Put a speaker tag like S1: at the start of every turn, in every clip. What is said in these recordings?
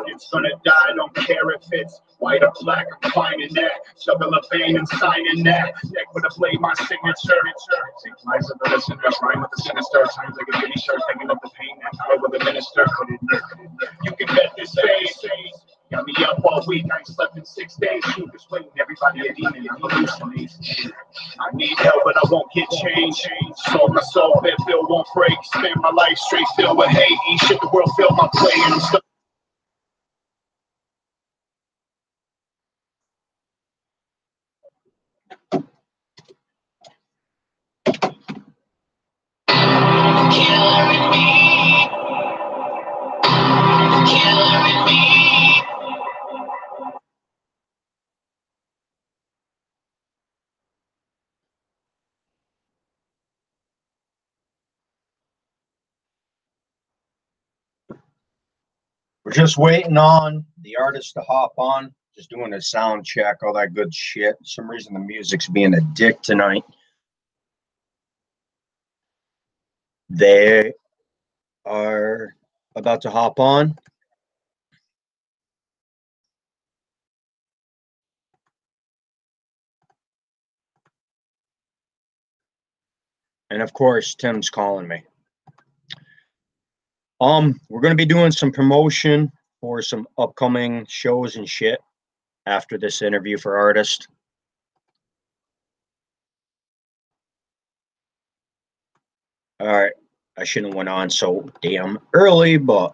S1: It's gonna die, don't care if it's white or black, I'm finding that. Shovel a vein and signing that. Neck with a blade, my signature. Take lies of the listener, rhyme with the sinister. Times like a mini shirt, taking up the pain, that power with the minister. You can bet this face. Got me up all week, I ain't slept in 6 days. Shoot this waiting, everybody a demon, I'm hallucinating. I need help, but I won't get changed. Sold my soul, that bill won't break. Spend my life straight filled with hate. Eat shit, the world filled my plate, and I'm stuck. Killer in me. Killer in me.
S2: We're just waiting on the artist to hop on. Just doing a sound check, all that good shit. For some reason the music's being a dick tonight. They are about to hop on. And of course, Tim's calling me. We're going to be doing some promotion for some upcoming shows and shit after this interview for artist. All right, I shouldn't have went on so damn early, but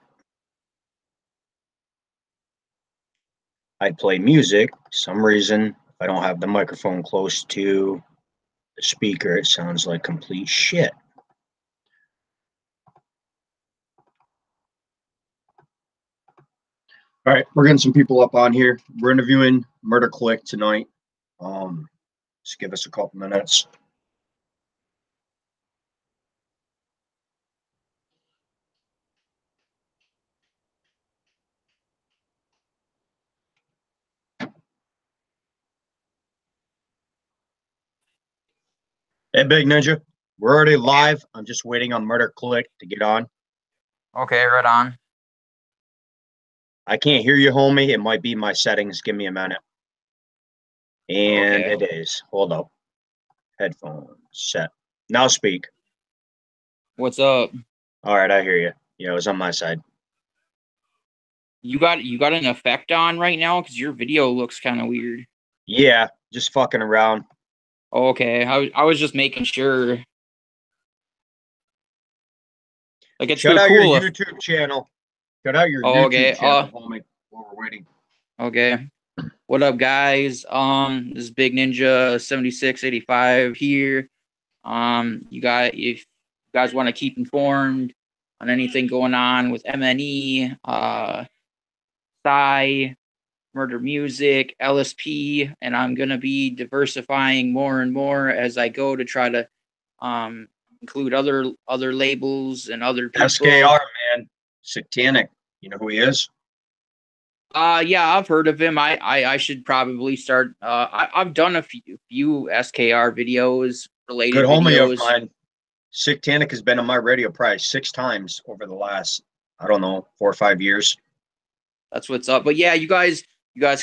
S2: I'd play music. For some reason, if I don't have the microphone close to the speaker, it sounds like complete shit. All right, we're getting some people up on here. We're interviewing Murder Clique tonight. Just give us a couple minutes. Hey, Big Ninja, we're already live. I'm just waiting on Murder Clique to get on.
S3: Okay, right on.
S2: I can't hear you, homie. It might be my settings. Give me a minute. And
S3: Okay.
S2: it is. Hold up. Headphones set. Now speak.
S3: What's up?
S2: All right, I hear you. Yeah, it was on my side.
S3: You got an effect on right now? Because your video looks kind of weird.
S2: Yeah, just fucking around.
S3: Okay, I was just making sure. Like, it's
S2: Shout out
S3: cool
S2: your YouTube channel. Shout out your YouTube channel, homie, while we're waiting.
S3: Okay. What up, guys? This is Big Ninja 7685 here. If you guys want to keep informed on anything going on with MNE, Psy, Murder Music, LSP, and I'm gonna be diversifying more and more as I go to try to include other labels and other people.
S2: SKR, man, Satanic. You know who he is?
S3: Yeah, I've heard of him. I should probably start. I've done a few SKR videos related.
S2: Good homie
S3: videos.
S2: of mine. Satanic has been on my radio probably 6 times over the last, I don't know, 4 or 5 years.
S3: That's what's up. But yeah, you guys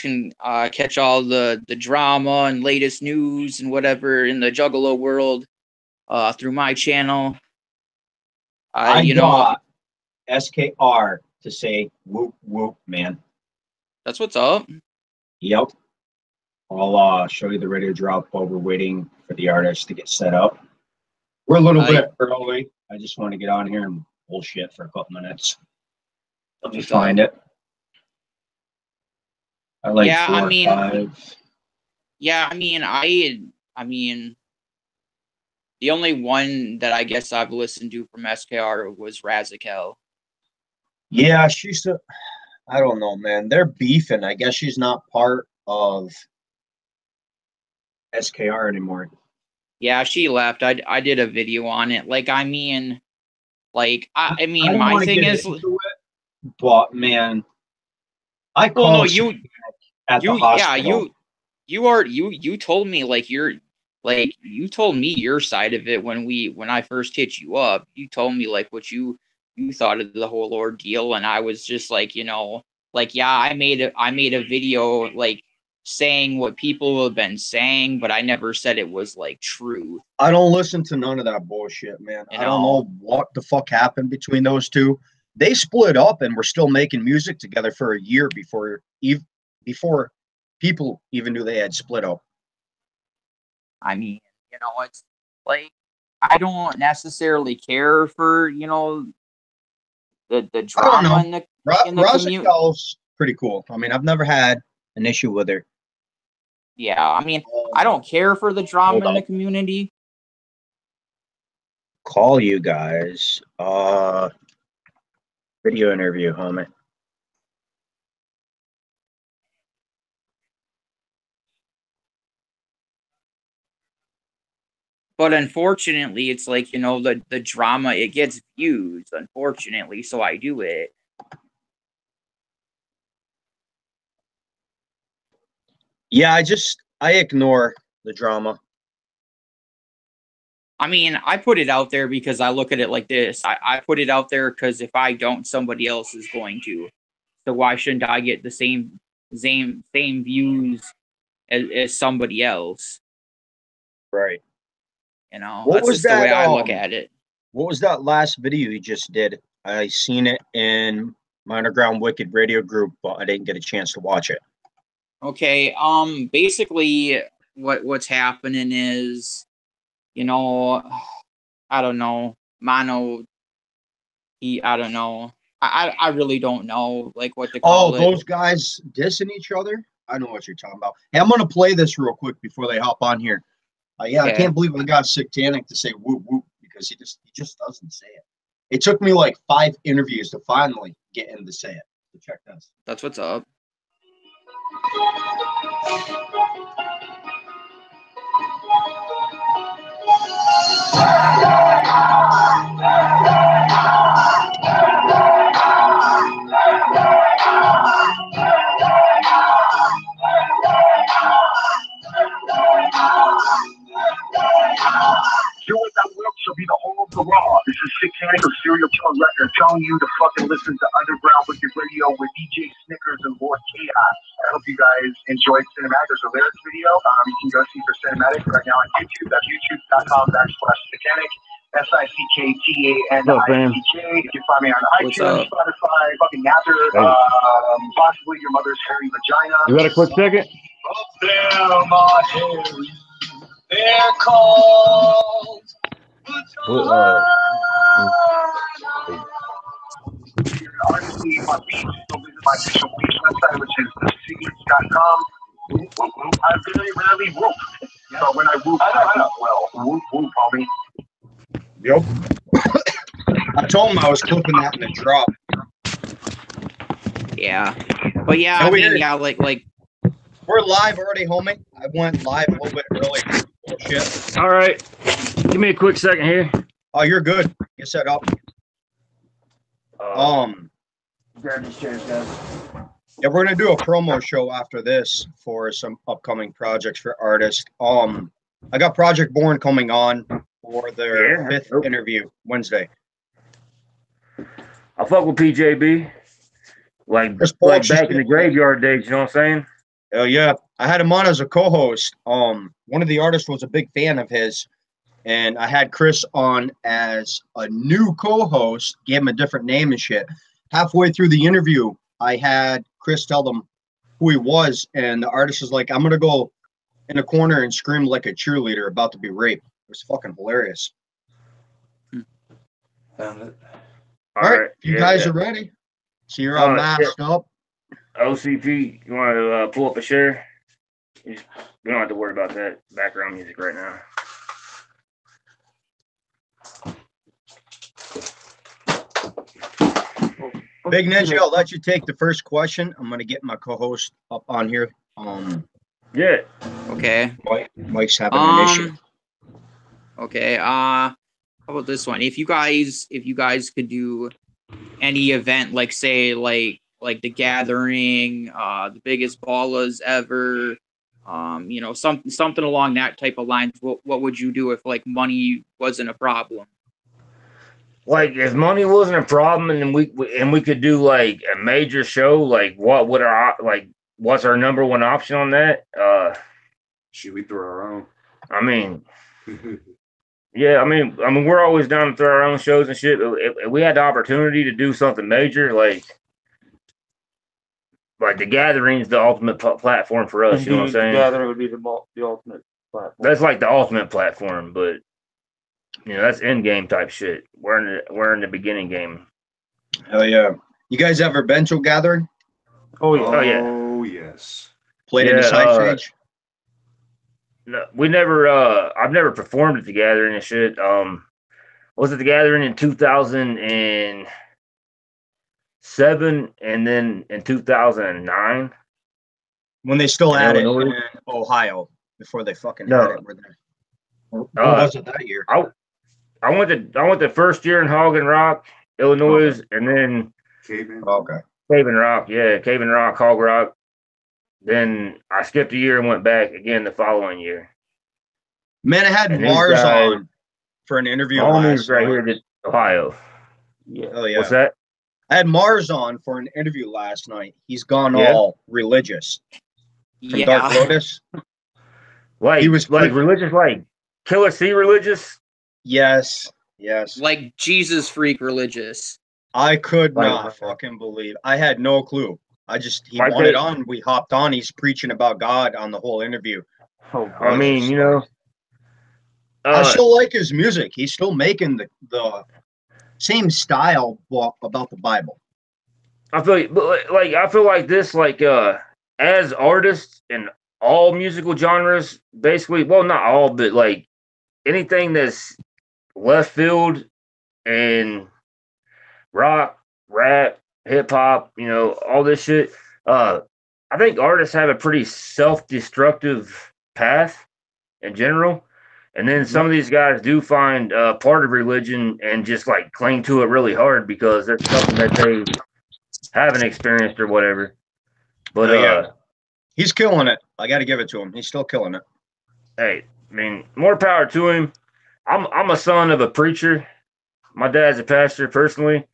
S3: can catch all the drama and latest news and whatever in the Juggalo world through my channel.
S2: I got SKR to say whoop whoop, man.
S3: That's what's up.
S2: Yep. I'll show you the radio drop while we're waiting for the artist to get set up. We're a little bit early. I just want to get on here and bullshit for a couple minutes. Let me find it. I like 4 or 5.
S3: Yeah, I mean, the only one that I guess I've listened to from SKR was Razakel.
S2: Yeah, she's I don't know, man. They're beefing. I guess she's not part of SKR anymore.
S3: Yeah, she left. I did a video on it. Like, I mean, my thing is,
S2: but man, I call you at the hospital.
S3: Yeah, you told me like like you told me your side of it when I first hit you up. You told me like what you thought of the whole ordeal, and I was just like, like, yeah, I made a video like saying what people have been saying, but I never said it was like true.
S2: I don't listen to none of that bullshit, man. I don't know what the fuck happened between those two. They split up and were still making music together for a year before people even knew they had split up.
S3: I mean, it's like I don't necessarily care for, the drama in the community.
S2: Pretty cool. I mean, I've never had an issue with her.
S3: Yeah, I mean, I don't care for the drama in the community.
S2: Call you guys. Video interview, homie.
S3: But unfortunately, it's like, the drama, it gets views, unfortunately, so I do it.
S2: Yeah, I ignore the drama.
S3: I mean, I put it out there because I look at it like this. I put it out there because if I don't, somebody else is going to. So why shouldn't I get the same views as somebody else?
S2: Right.
S3: That's just the way I look at it.
S2: What was that last video you just did? I seen it in my Underground Wicked radio group, but I didn't get a chance to watch it.
S3: Okay, basically what's happening is, I don't know, Mono, I don't know. I really don't know, like, what to call it.
S2: Oh, those guys dissing each other? I know what you're talking about. Hey, I'm going to play this real quick before they hop on here. Yeah, okay. I can't believe I got Satanic to say whoop whoop because he just doesn't say it. It took me like 5 interviews to finally get him to say it. So check this.
S3: That's what's up.
S1: Do what that will shall be the whole of the raw. This is Satanic or Serial Killer Record telling you to fucking listen to Underground Wicked Radio with DJ Snickers and Lord Chaos. I hope you guys enjoyed Cinematic. There's a lyrics video. You can go see for Cinematic right now on YouTube. That's youtube.com/Satanic. SICKTANICK. You can find me on iTunes, Spotify, fucking Napster, possibly your mother's hairy vagina.
S4: You got a quick second?
S1: Up there, my hairy. They're called. Honestly, my beats, go visit my official beats website, which is thesecrets.com. I very rarely whoop. So when I whoop, I know. Well, whoop, whoop, homie.
S2: Yep. I told him I was clipping that in the drop.
S3: Yeah. But yeah, I mean, yeah, like
S2: we're live already, homie. I went live a little bit early. Bullshit.
S4: All right. Give me a quick second here.
S2: Oh, you're good. Get set up.
S4: Grab these chairs, guys.
S2: Yeah, we're gonna do a promo show after this for some upcoming projects for artists. I got Project Born coming on for their 5th interview Wednesday.
S4: I fuck with PJB. Like back in the graveyard days, you know what I'm saying?
S2: Oh yeah. I had him on as a co-host. One of the artists was a big fan of his, and I had Chris on as a new co-host, gave him a different name and shit. Halfway through the interview, I had Chris tell them who he was, and the artist was like, I'm gonna go in a corner and scream like a cheerleader about to be raped. It was fucking hilarious.
S4: Found it.
S2: All right, you guys are ready. So you're all masked up.
S4: OCP, you want to pull up a share? We don't have to worry about that background music right now.
S2: Big Ninja, I'll let you take the first question. I'm gonna get my co-host up on here.
S4: Yeah.
S3: Okay.
S2: Mike's having an issue.
S3: Okay. How about this one? If you guys could do any event, like say like the Gathering, the biggest ballas ever, You know, something along that type of lines. What would you do if like money wasn't a problem?
S4: Like if money wasn't a problem and we could do like a major show, like what would what's our number one option on that?
S5: Should we throw our own?
S4: I mean, yeah, I mean, we're always down to throw our own shows and shit. If we had the opportunity to do something major, like the Gathering's the ultimate platform for us.
S6: Indeed,
S4: you know what I'm saying?
S6: The Gathering would be the ultimate platform.
S4: That's like the ultimate platform, but you know that's end game type shit. We're in the beginning game.
S2: Hell yeah! You guys ever been to a gathering?
S6: Oh yeah.
S5: Oh yes.
S2: Played in the side stage?
S4: No, we never. I've never performed at the Gathering and shit. Was it the Gathering in 2007 and then in 2009
S2: When they still had it
S4: Illinois?
S2: in Ohio before they fucking
S4: No.
S2: had it. Or was it that year?
S4: I went the first year in Hagen Rock, Illinois, and then
S5: Caveman.
S2: Okay.
S4: Caven Rock, Hog Rock. Then I skipped a year and went back again the following year.
S2: Man, I had
S4: And these
S2: Mars
S4: guys-
S2: on for an interview
S4: Homies
S2: last
S4: right
S2: night.
S4: here in Ohio.
S6: Yeah.
S2: Hell yeah.
S4: What's that?
S2: I had Mars on for an interview last night. He's gone
S4: Yeah.
S2: all religious from
S3: Yeah,
S2: Dark Lotus.
S4: Like
S2: He was
S4: like
S2: pretty-
S4: religious, like Killer C religious.
S2: Yes.
S3: like Jesus freak religious.
S2: I could
S4: Like-
S2: not fucking believe. I had no clue. He
S4: Like
S2: wanted
S4: they-
S2: on. We hopped on. He's preaching about God on the whole interview.
S6: Oh,
S4: I mean, you know,
S2: I still like his music. He's still making the same style about the Bible.
S4: I feel like this, as artists in all musical genres, basically, well, not all, but like anything that's left field and rock, rap, hip hop, you know, all this shit. I think artists have a pretty self-destructive path in general. And then some of these guys do find part of religion and just like cling to it really hard because that's something that they haven't experienced or whatever. But
S2: Yeah. He's killing it. I got to give it to him. He's still killing it.
S4: hey, I mean, more power to him. I'm a son of a preacher. My dad's a pastor personally.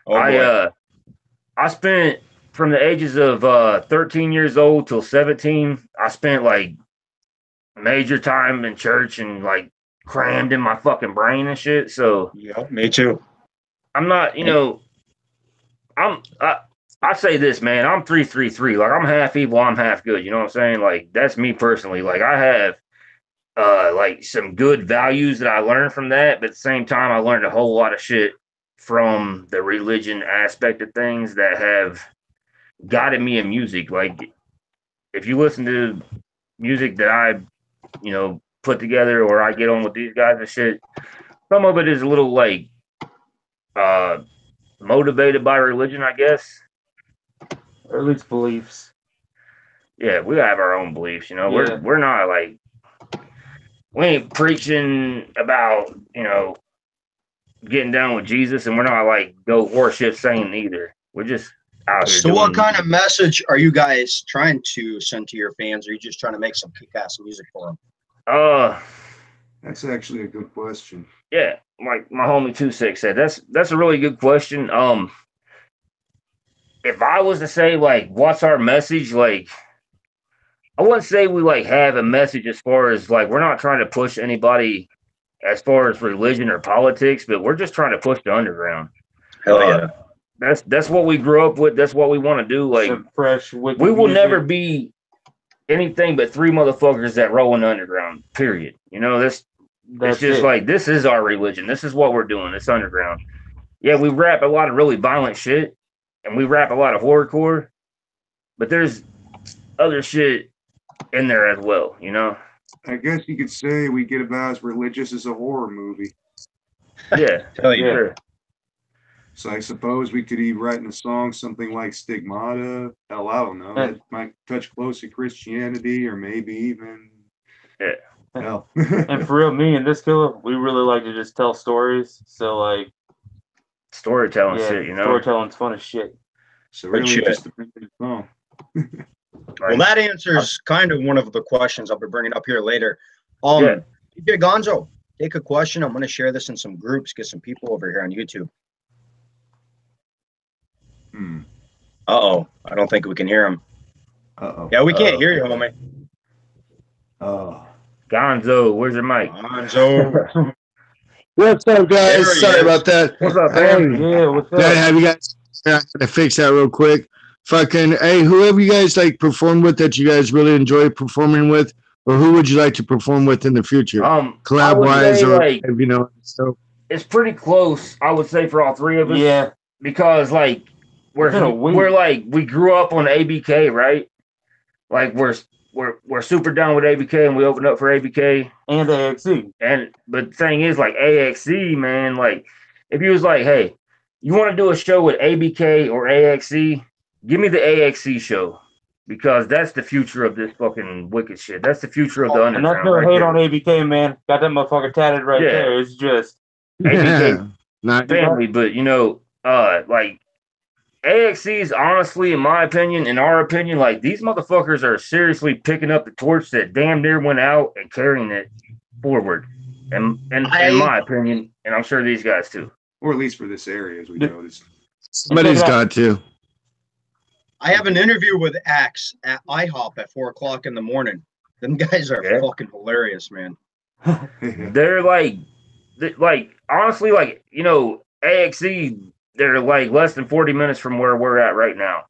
S2: Oh boy.
S4: I spent from the ages of 13 years old till 17, I spent like major time in church and like crammed in my fucking brain and shit. So
S2: Yeah, me too.
S4: I'm not, you know, I say this, man, I'm 333. Like I'm half evil, I'm half good. You know what I'm saying? Like that's me personally. Like I have like some good values that I learned from that, but at the same time I learned a whole lot of shit from the religion aspect of things that have guided me in music. Like if you listen to music that I, you know, put together or I get on with these guys and shit, some of it is a little like motivated by religion, I guess.
S6: Or at least beliefs.
S4: Yeah, we have our own beliefs, you know.
S6: Yeah.
S4: We're not like we ain't preaching about, you know, getting down with Jesus, and we're not like go worship Satan either. We're just out here.
S2: So what
S4: doing-
S2: kind of message are you guys trying to send to your fans? Or are you just trying to make some kick-ass music for them?
S5: That's actually a good question.
S4: Yeah, like my homie 26 said, that's a really good question. If I was to say like what's our message, like I wouldn't say we like have a message as far as like we're not trying to push anybody as far as religion or politics, but we're just trying to push the underground.
S2: Hell yeah.
S4: That's what we grew up with. That's what we want to do. Like
S6: Some fresh, wicked
S4: we will
S6: music.
S4: never be anything but three motherfuckers that roll in the underground. Period. You know, it's just
S6: it.
S4: like this is our religion. This is what we're doing. It's underground. Yeah, we rap a lot of really violent shit, and we rap a lot of horrorcore, but there's other shit in there as well. You know?
S5: I guess you could say we get about as religious as a horror movie.
S4: Yeah.
S2: Hell yeah.
S4: Sure.
S5: So I suppose we could be writing a song, something like Stigmata. Hell, I don't know. That might touch close to Christianity or maybe even.
S4: Yeah.
S5: Hell.
S6: And for real, me and this killer, we really like to just tell stories. So like,
S4: Storytelling
S6: yeah,
S4: shit. You know?
S6: storytelling's fun as shit.
S5: So
S2: Good
S5: really
S2: shit.
S5: just depends on the song.
S2: Well, that answers kind of one of the questions I'll be bringing up here later.
S4: Yeah.
S2: DJ Gonzo, take a question. I'm going to share this in some groups, get some people over here on YouTube. Uh-oh. I don't think we can hear him.
S5: Uh-oh.
S2: Yeah, we can't hear you, homie.
S5: Oh.
S4: Gonzo, where's your mic?
S2: Gonzo.
S7: What's up,
S2: There
S7: guys?
S2: he
S7: Sorry
S2: is.
S7: about that.
S4: What's up,
S7: Hey,
S4: man?
S6: Yeah, what's
S7: Did I
S6: up?
S7: have you guys? I had to fix that real quick. Fucking, hey, whoever you guys like perform with that you guys really enjoy performing with, or who would you like to perform with in the future?
S4: I
S7: Collab
S4: would
S7: wise,
S4: say,
S7: or
S4: like,
S7: you know, so
S4: it's pretty close, I would say, for all three of us.
S6: Yeah,
S4: Because like
S6: It's been a week.
S4: we're like we grew up on ABK, right? Like we're super down with ABK and we opened up for ABK.
S6: and AXC.
S4: But the thing is, like AXC, man, like if you was like, hey, you want to do a show with ABK or AXC, give me the AXC show. Because that's the future of this fucking wicked shit. That's the future of the
S6: And that's
S4: underground.
S6: no
S4: right
S6: hate
S4: there.
S6: on ABK, man. Got that motherfucker tatted right
S4: Yeah.
S6: there. It's just
S4: ABK
S7: not
S4: family, but you know, like AXC's honestly, in my opinion, in our opinion, like these motherfuckers are seriously picking up the torch that damn near went out and carrying it forward. And in my opinion, and I'm sure these guys too.
S5: Or at least for this area, as we know. This.
S7: somebody's got to.
S2: I have an interview with Axe at IHOP at 4 o'clock in the morning. Them guys are
S4: Yeah.
S2: fucking hilarious, man.
S4: They're like honestly, like, you know, AXC, they're like less than 40 minutes from where we're at right now.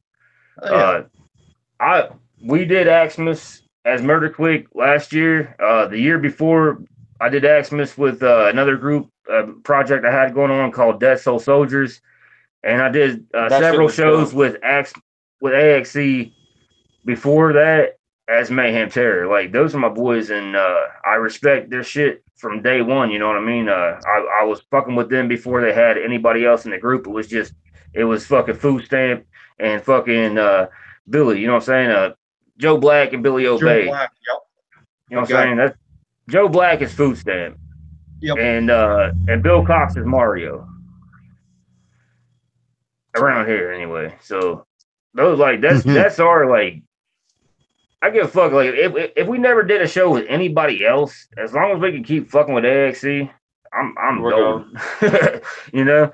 S2: Oh, yeah.
S4: We did Axmas as Murder Clique last year. The year before, I did Axmas with another group project I had going on called Dead Soul Soldiers, and I did
S6: That shit
S4: several
S6: was
S4: shows
S6: dope.
S4: with AXC before that as Mayhem Terror. Like those are my boys, and I respect their shit from day one. You know what I mean? I was fucking with them before they had anybody else in the group. It was fucking Food Stamp and fucking Billy. You know what I'm saying? Joe Black and Billy Obey.
S2: Joe Black, yep.
S4: You know what I'm saying? That's Joe Black is Food Stamp.
S2: Yep.
S4: And Bill Cox is Mario. Around here anyway. So those like that's our like I give a fuck. Like if we never did a show with anybody else, as long as we can keep fucking with AXC, I'm
S6: We're
S4: golden. You know?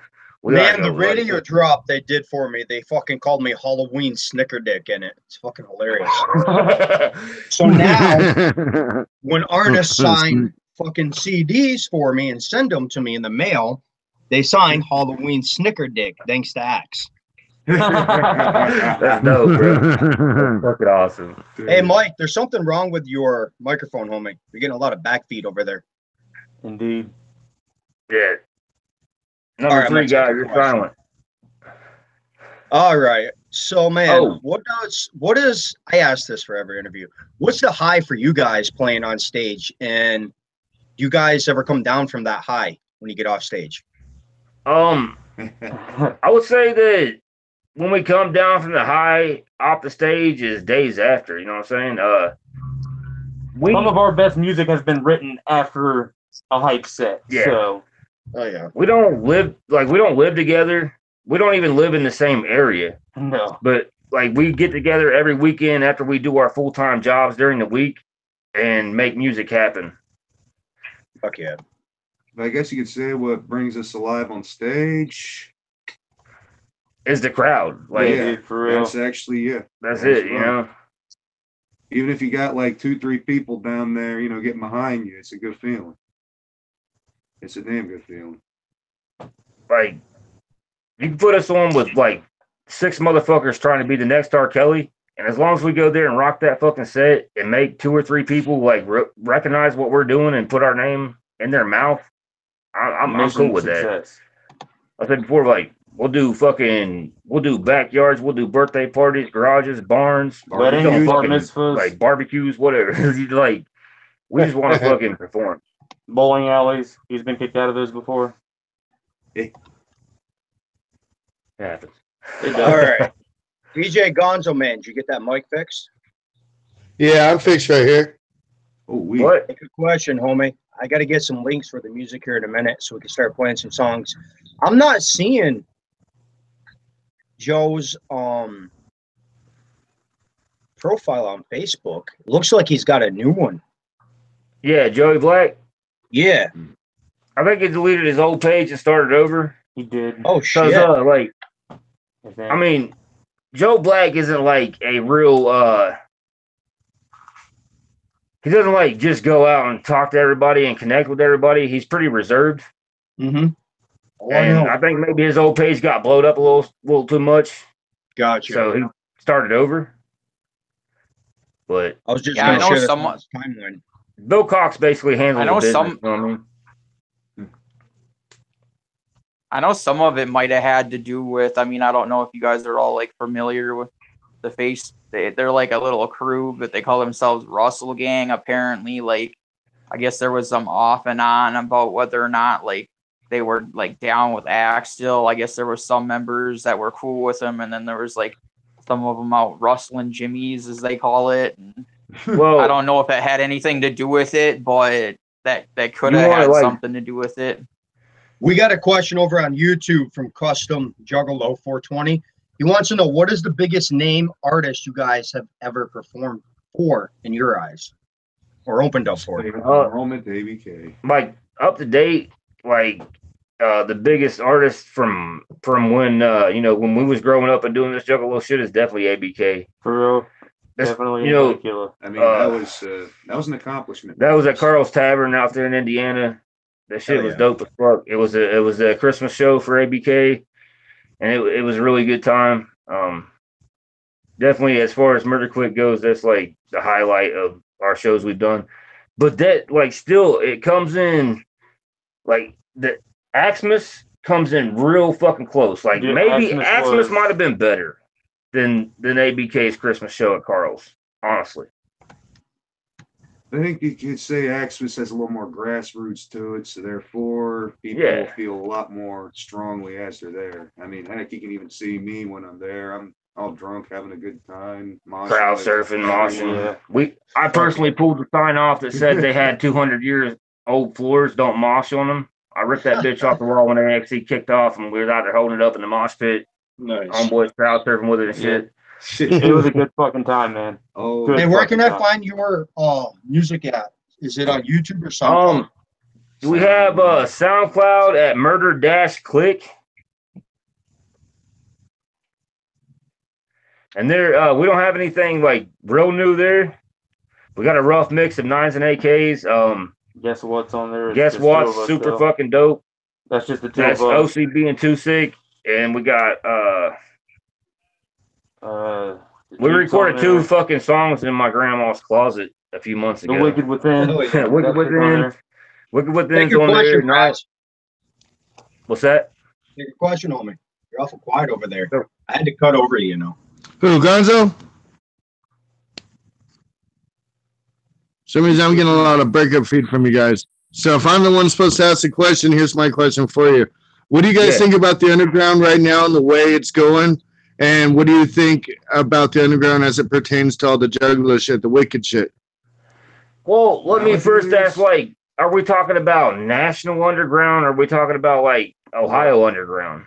S2: Man, the radio drop they did for me, they fucking called me Halloween Snickerdick in it. It's fucking hilarious. So now, when artists sign fucking CDs for me and send them to me in the mail, they sign Halloween Snickerdick thanks to Axe.
S4: That's dope, bro. That's fucking awesome.
S2: Hey, Mike, there's something wrong with your microphone, homie. You're getting a lot of backfeed over there.
S6: Indeed.
S4: Yeah. Number
S2: All right,
S4: 3
S2: let's
S4: guy,
S2: take a
S4: you're
S2: question.
S4: silent.
S2: All right. So, man,
S4: Oh.
S2: what is, I ask this for every interview, what's the high for you guys playing on stage? And do you guys ever come down from that high when you get off stage?
S4: I would say that when we come down from the high off the stage is days after, you know what I'm saying?
S6: Some of our best music has been written after a hype set.
S4: Yeah.
S6: So
S2: Oh, yeah.
S4: we don't live together. We don't even live in the same area.
S6: no.
S4: But like we get together every weekend after we do our full-time jobs during the week and make music happen.
S2: Fuck yeah.
S5: I guess you could say what brings us alive on stage.
S4: Is the crowd. Like
S6: Yeah, dude, for real.
S5: That's actually, yeah.
S4: that's it, you know?
S5: Even if you got like 2-3 people down there, you know, getting behind you, it's a good feeling. It's a damn good feeling.
S4: Like you can put us on with like 6 motherfuckers trying to be the next R. Kelly, and as long as we go there and rock that fucking set and make 2 or 3 people like recognize what we're doing and put our name in their mouth, I'm cool with that. I said before, like we'll do backyards, we'll do birthday parties, garages, barns,
S6: Weddings,
S4: we'll do
S6: bar
S4: fucking,
S6: mitzvahs.
S4: like barbecues, whatever. Like we just want to fucking perform.
S6: Bowling alleys. He's been kicked out of those before.
S4: It happens.
S2: All right. DJ Gonzo, man, did you get that mic fixed?
S7: Yeah, I'm fixed right here.
S5: Oh, we.
S4: What?
S2: Good question, homie. I got to get some links for the music here in a minute so we can start playing some songs. I'm not seeing Joe's profile on Facebook. Looks like he's got a new one.
S4: Yeah, Joey Black.
S2: Yeah.
S4: I think he deleted his old page and started over.
S6: He did.
S2: Oh
S4: Cause
S2: shit.
S4: like,
S6: I think.
S4: I mean, Joe Black isn't like a real. He doesn't like just go out and talk to everybody and connect with everybody. He's pretty reserved.
S2: Mm-hmm. Oh,
S4: And I think maybe his old page got blowed up a little too much.
S2: Gotcha.
S4: So he started over. But
S2: I was just
S3: Yeah, I
S2: gonna
S3: know
S2: share this
S3: someone-
S2: on his timeline.
S4: Bill Cox basically handles
S3: I know
S4: the business.
S3: some-
S4: You know what I mean?
S3: I know some of it might have had to do with. I mean, I don't know if you guys are all like familiar with the face. They're like a little crew, but they call themselves Russell Gang. Apparently, like, I guess there was some off and on about whether or not like they were like down with Axe still. I guess there were some members that were cool with him, and then there was like some of them out rustling jimmies, as they call it. And
S4: Well,
S3: I don't know if it had anything to do with it, but that could
S4: You
S3: have
S4: wanna,
S3: had
S4: like-
S3: something to do with it.
S2: We got a question over on YouTube from Custom Juggalo 420. He wants to know, what is the biggest name artist you guys have ever performed for in your eyes, or opened up for?
S5: Enrollment to ABK.
S4: like up to date, like the biggest artist from when when we was growing up and doing this Juggalo shit is definitely ABK.
S6: For real.
S4: That's-
S6: Definitely
S4: you know,
S6: Black Killer.
S5: I mean,
S4: Uh,
S5: that was an accomplishment.
S4: That was at Carl's Tavern out there in Indiana. That shit
S5: Hell
S4: was
S5: yeah.
S4: dope as fuck. It was a Christmas show for ABK, and it was a really good time. Definitely as far as Murder Quick goes, that's like the highlight of our shows we've done. But that like still it comes in like the Axmas comes in real fucking close. Like
S6: Dude,
S4: maybe
S6: Axmas
S4: Axmas
S6: was-
S4: might have been better than ABK's Christmas show at Carl's, honestly.
S5: I think you could say Axis has a little more grassroots to it, so therefore people
S4: Yeah.
S5: feel a lot more strongly as they're there. I mean, heck, you can even see me when I'm there. I'm all drunk, having a good time, moshing
S4: Crowd
S5: with
S4: surfing, moshing.
S5: everyone.
S4: I personally pulled the sign off that said they had 200 years old floors, don't mosh on them. I ripped that bitch off the wall when they actually kicked off, and we were out there holding it up in the mosh pit.
S2: Nice.
S4: Homeboys crowd surfing with it and shit.
S6: It was a good fucking time, man.
S5: Oh,
S6: Good.
S2: Hey, where can I
S6: fucking
S2: find your music at? Is it on YouTube or something?
S4: We have SoundCloud at Murder-Clique. And there, we don't have anything like real new there. We got a rough mix of 9s and AKs.
S6: Guess what's on there? It's
S4: Guess
S6: just two of
S4: what's
S6: us,
S4: super
S6: though.
S4: fucking dope.
S6: That's just the two
S4: That's
S6: of us.
S4: OCB and Too Sick. And we got
S6: The
S4: we
S6: Jeep's
S4: recorded
S6: on
S4: 2
S6: there.
S4: fucking songs in my grandma's closet a few months
S6: The
S4: ago.
S6: Wicked Within.
S2: Oh, yeah.
S4: Wicked
S6: That's
S4: Within.
S6: on there.
S4: Wicked
S2: Take
S4: Within's
S2: your
S4: on there.
S2: question,
S4: Nice.
S2: guys.
S4: What's that?
S2: Take your question on me. You're awful quiet over there.
S4: Sure.
S2: I had to cut over you, you know.
S7: Who, Gonzo? For some reason, I'm getting a lot of breakup feed from you guys. So if I'm the one supposed to ask the question, here's my question for you. What do you guys
S4: Yeah.
S7: think about the underground right now and the way it's going? And what do you think about the underground as it pertains to all the juggler shit, the wicked shit?
S4: Well, let me
S5: Nowadays-
S4: first ask, like, are we talking about national underground or are we talking about, like, Ohio underground?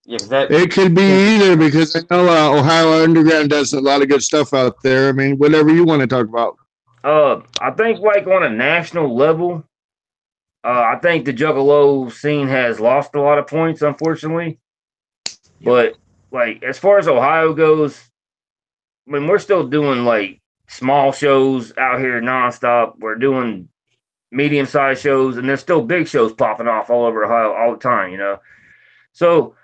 S6: Yeah, 'cause that
S7: It could be either, because I know Ohio Underground does a lot of good stuff out there. I mean, whatever you want to talk about.
S4: I think, like, on a national level, I think the Juggalo scene has lost a lot of points, unfortunately. But, like, as far as Ohio goes, I mean, we're still doing, like, small shows out here nonstop. We're doing medium-sized shows, and there's still big shows popping off all over Ohio all the time, you know? So,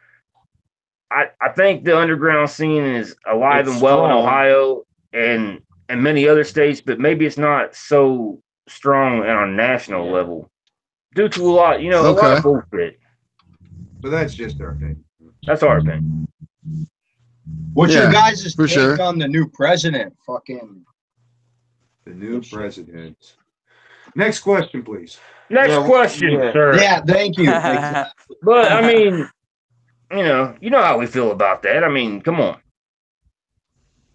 S4: I think the underground scene is alive
S6: It's
S4: and well in
S6: strong.
S4: Ohio and many other states, but maybe it's not so strong on a national
S6: Yeah.
S4: level due to a lot of
S7: Okay.
S4: bullshit.
S5: but that's just our thing.
S4: That's our opinion.
S2: What's
S7: Yeah,
S2: your guys'
S7: for
S2: take
S7: sure.
S2: on the new president? Fucking
S5: The new president. Next question, please.
S4: Next
S6: Yeah,
S4: question,
S6: yeah.
S4: sir.
S2: yeah, thank you. Exactly.
S4: But I mean, you know how we feel about that. I mean, come on.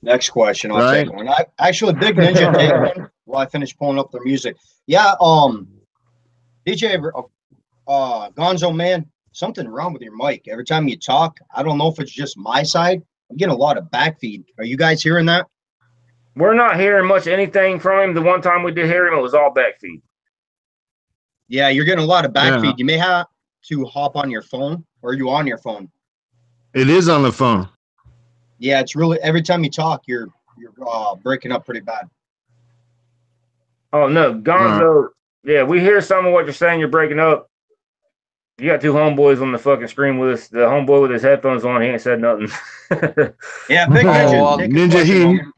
S2: Next question, I'll
S7: Right.
S2: take one. Actually, Big Ninja, take one while I finish pulling up their music. Yeah, DJ, Gonzo, man, something wrong with your mic. Every time you talk, I don't know if it's just my side. I'm getting a lot of backfeed. Are you guys hearing that?
S4: We're not hearing much anything from him. The one time we did hear him, it was all backfeed.
S2: Yeah, you're getting a lot of backfeed.
S7: Yeah.
S2: You may have to hop on your phone, or are you on your phone?
S7: It is on the phone.
S2: Yeah, it's really every time you talk, you're breaking up pretty bad.
S4: Oh no, Gonzo. Yeah, we hear some of what you're saying. You're breaking up. You got two homeboys on the fucking screen with us. The homeboy with his headphones on, he ain't said nothing.
S2: Yeah, big
S3: Oh,
S2: Ninja. Take a
S7: Ninja
S2: question,
S7: he-
S2: homie.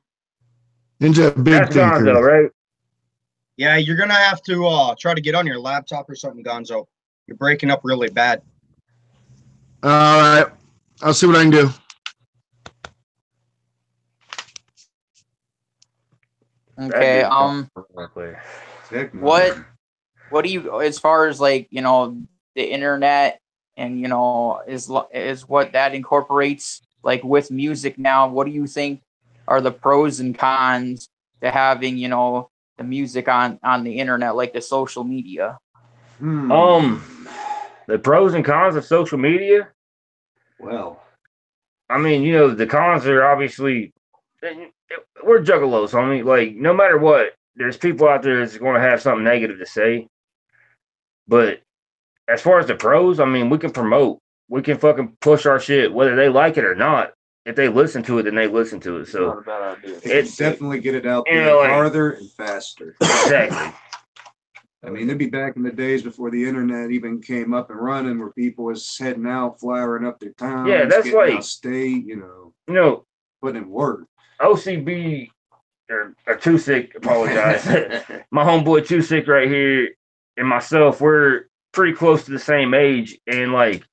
S7: Ninja, big
S4: That's
S7: thinker.
S4: Gonzo, right?
S2: Yeah, you're gonna have to try to get on your laptop or something, Gonzo. You're breaking up really bad.
S7: All right, I'll see what I can do.
S3: Okay.
S5: Techno.
S3: What do you, as far as like, you know, the internet and, you know, is what that incorporates like with music now? What do you think are the pros and cons to having, you know, the music on the internet, like the social media?
S4: The pros and cons of social media.
S5: Well,
S4: I mean, you know, the cons are obviously we're juggalos, homie. Like, no matter what, there's people out there that's going to have something negative to say. But as far as the pros, I mean, we can promote, we can fucking push our shit, whether they like it or not. If they listen to it, then they listen to it. So
S6: Not a bad idea.
S4: it's
S5: definitely get it out
S4: you
S5: there
S4: know, like-
S5: farther and faster.
S4: exactly.
S5: I mean, it'd be back in the days before the internet even came up and running, where people was heading out, flying up their towns,
S4: Yeah, that's
S5: getting
S4: like-
S5: out state,
S4: You know,
S5: putting in work.
S4: OCB or Too Sick, apologize. My homeboy Too Sick right here and myself, we're pretty close to the same age, and like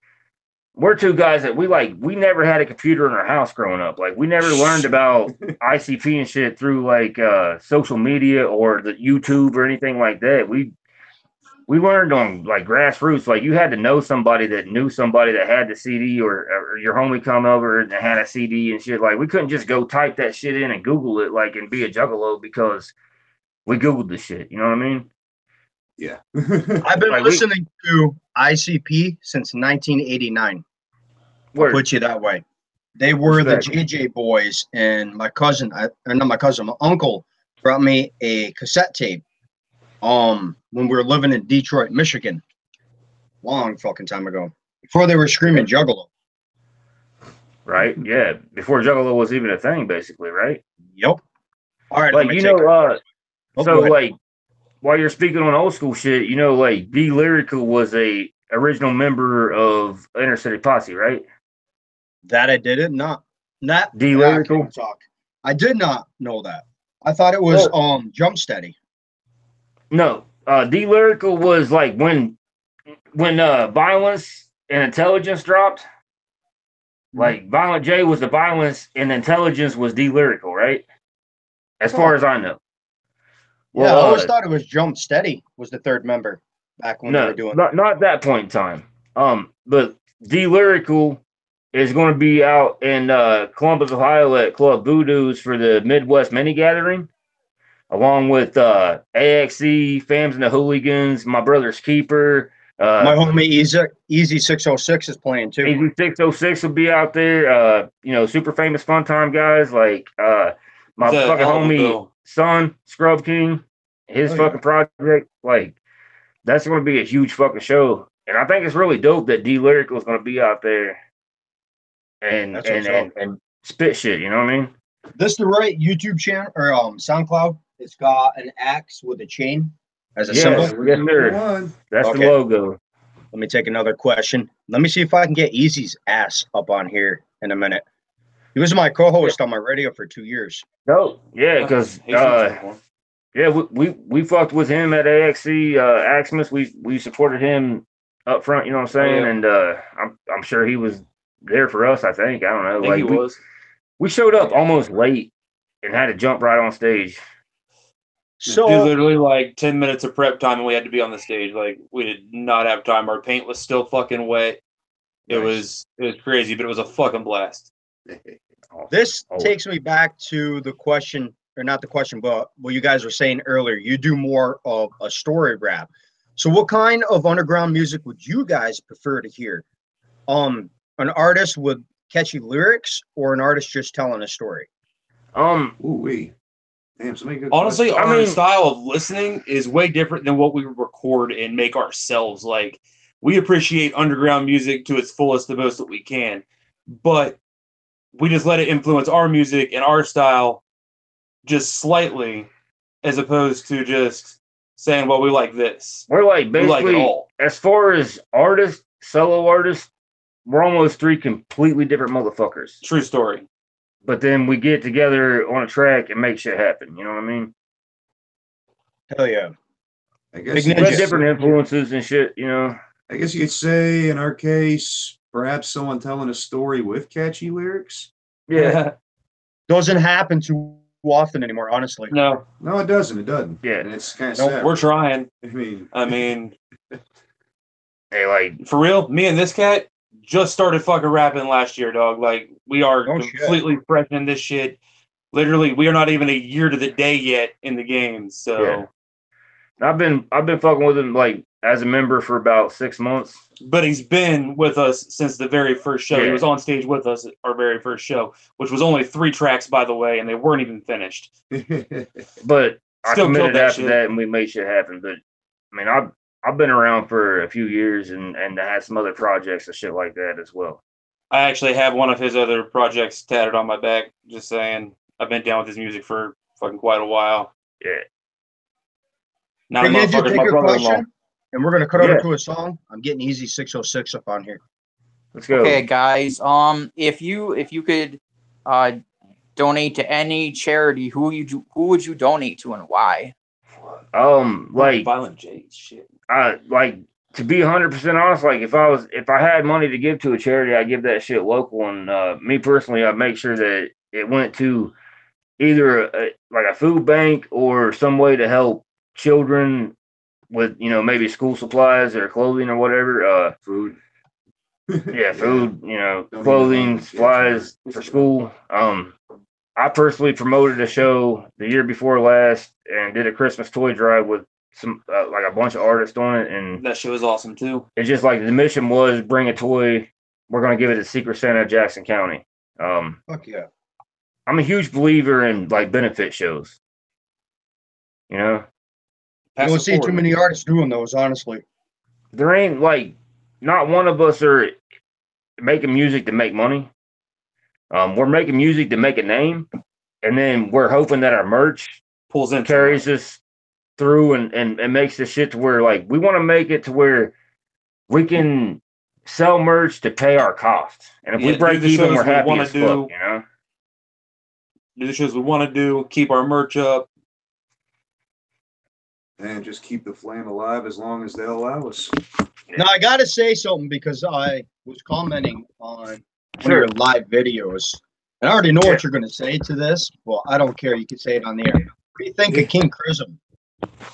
S4: we're two guys that we never had a computer in our house growing up. Like we never learned about ICP and shit through like social media or the YouTube or anything like that. We learned on like grassroots. Like you had to know somebody that knew somebody that had the CD, or your homie come over and had a CD and shit. Like we couldn't just go type that shit in and Google it like and be a juggalo because we Googled the shit. You know what I mean?
S5: Yeah.
S2: I've been
S4: Like,
S2: listening to ICP since 1989. I'll
S4: Word.
S2: put you that way. They were the
S4: Respect.
S2: JJ Boys, and my cousin, or not my cousin, my uncle brought me a cassette tape. When we were living in Detroit, Michigan, long fucking time ago, before they were screaming Juggalo.
S4: Right? Yeah. Before Juggalo was even a thing, basically, right?
S2: Yep. All right,
S4: Like,
S2: let me
S4: you
S2: take
S4: know,
S2: it. Oh,
S4: so
S2: go ahead.
S4: like while you're speaking on old school shit, you know, like D Lyrical was a original member of Inner City Posse, right?
S2: That I did it not. That
S4: D
S2: I
S4: Lyrical?
S2: can't talk. I did not know that. I thought it was Jump Steady.
S4: No. D Lyrical was like when Violence and Intelligence dropped. Like Violent J was the Violence and Intelligence was D Lyrical, right? As far as I know.
S2: Yeah,
S4: Well,
S2: I always thought it was Jump Steady was the third member back when they
S4: no,
S2: were doing.
S4: not that point in time. But D Lyrical is going to be out in Columbus, Ohio at Club Voodoo's for the Midwest Mini Gathering, along with AXE, Fams and the Hooligans, my brother's keeper.
S2: My homie Easy 606 is playing too.
S4: Easy 606 will be out there. You know, super famous fun time guys like my
S6: It's a
S4: fucking
S6: hell of a
S4: homie
S6: bill.
S4: son, Scrub King, his
S2: Oh,
S4: fucking project. Like, that's going to be a huge fucking show. And I think it's really dope that D Lyrical is going to be out there and
S2: That's what's
S4: and spit shit. You know what I mean?
S2: This the right YouTube channel or SoundCloud? It's got an axe with a chain as a
S4: Yes,
S2: symbol.
S4: yes, sir.
S5: One.
S4: That's
S2: Okay.
S4: the logo.
S2: Let me take another question. Let me see if I can get Easy's ass up on here in a minute. He was my co-host on my radio for 2 years.
S4: No, yeah, because
S6: He's not trouble.
S4: yeah, we fucked with him at AXC Aximus. We supported him up front. You know what I'm saying?
S6: yeah.
S4: And I'm sure he was there for us. I think I don't know.
S6: I think he was.
S4: We showed up almost late and had to jump right on stage.
S2: So
S6: Dude, literally like 10 minutes of prep time and we had to be on the stage. Like we did not have time. Our paint was still fucking wet. It
S5: Nice.
S6: was crazy, but it was a fucking blast.
S2: this
S4: Oh.
S2: takes me back to the question, or not the question, but what you guys were saying earlier. You do more of a story rap. So what kind of underground music would you guys prefer to hear? An artist with catchy lyrics or an artist just telling a story?
S5: Ooh-wee. Damn, somebody good.
S6: Honestly,
S5: question.
S6: our style of listening is way different than what we record and make ourselves. Like, we appreciate underground music to its fullest, the most that we can, but we just let it influence our music and our style just slightly, as opposed to just saying, well, we like this.
S4: We're like
S6: We like it
S4: basically,
S6: all.
S4: as far as artists, solo artists, we're almost three completely different motherfuckers.
S6: True story.
S4: But then we get together on a track and make shit happen. You know what I mean?
S2: Hell yeah.
S5: I guess
S2: Big
S5: you
S4: We
S5: could
S4: have different influences and shit, you know?
S5: I guess you could say, in our case, perhaps someone telling a story with catchy lyrics.
S4: Yeah.
S2: Doesn't happen too often anymore, honestly.
S6: No,
S5: No, it doesn't. It doesn't.
S4: Yeah.
S5: And it's kind of
S2: No,
S5: sad.
S6: we're trying.
S5: I mean,
S4: Hey, like,
S6: For real, me and this cat just started fucking rapping last year, dog. Like, we are
S2: Oh, shit.
S6: completely fresh in this shit. Literally, we are not even a year to the day yet in the game. So,
S4: Yeah. I've been fucking with him like as a member for about 6 months.
S6: but he's been with us since the very first show. He
S4: Yeah.
S6: was on stage with us at our very first show, which was only 3 tracks, by the way, and they weren't even finished.
S4: But I
S6: Still killed
S4: committed
S6: that
S4: after
S6: shit.
S4: that and we made shit happen. But I mean, I've been around for a few years and I had some other projects and shit like that as well.
S6: I actually have one of his other projects tatted on my back. Just saying, I've been down with his music for fucking quite a while.
S4: Yeah.
S6: Now the
S2: Big Ninja,
S6: motherfucker's
S2: take
S6: my
S2: your
S6: brother-in-law.
S2: question, and we're gonna cut over
S4: Yeah.
S2: to a song. I'm getting Easy 606 up on here.
S4: Let's go.
S3: Okay, guys. If you could donate to any charity, who would you donate to and why?
S4: Like
S6: Violent J shit.
S4: like to be 100% honest, like if I had money to give to a charity, I'd give that shit local. And me personally, I'd make sure that it went to either like a food bank or some way to help children with, you know, maybe school supplies or clothing or whatever.
S5: food.
S4: Yeah, food, you know,
S5: Don't
S4: clothing,
S5: even-
S4: supplies for school. I personally promoted a show the year before last and did a Christmas toy drive with some like a bunch of artists on it, and
S6: That shit was awesome too.
S4: it's just like the mission was bring a toy. We're gonna give it to Secret Santa of Jackson County.
S2: Fuck yeah.
S4: I'm a huge believer in like benefit shows. You know,
S2: You
S6: Pass
S2: don't
S6: it
S2: see too
S6: forward.
S2: many artists doing those, honestly.
S4: there ain't like not one of us are making music to make money. We're making music to make a name, and then we're hoping that our merch
S6: Pulls in.
S4: carries us through and makes the shit to where like we want to make it to where we can sell merch to pay our costs. And if
S6: Yeah,
S4: we break
S6: do the
S4: even,
S6: shows
S4: we're
S6: we
S4: happy
S6: wanna
S4: as
S6: do.
S4: fuck, you know?
S6: Do the shows we want to do. Keep our merch up.
S5: And just keep the flame alive as long as they'll allow us.
S2: Now I gotta say something because I was commenting on one of
S4: Sure.
S2: your live videos, and I already know what you're gonna say to this. Well, I don't care. You can say it on the air. What do you think of King Chrism?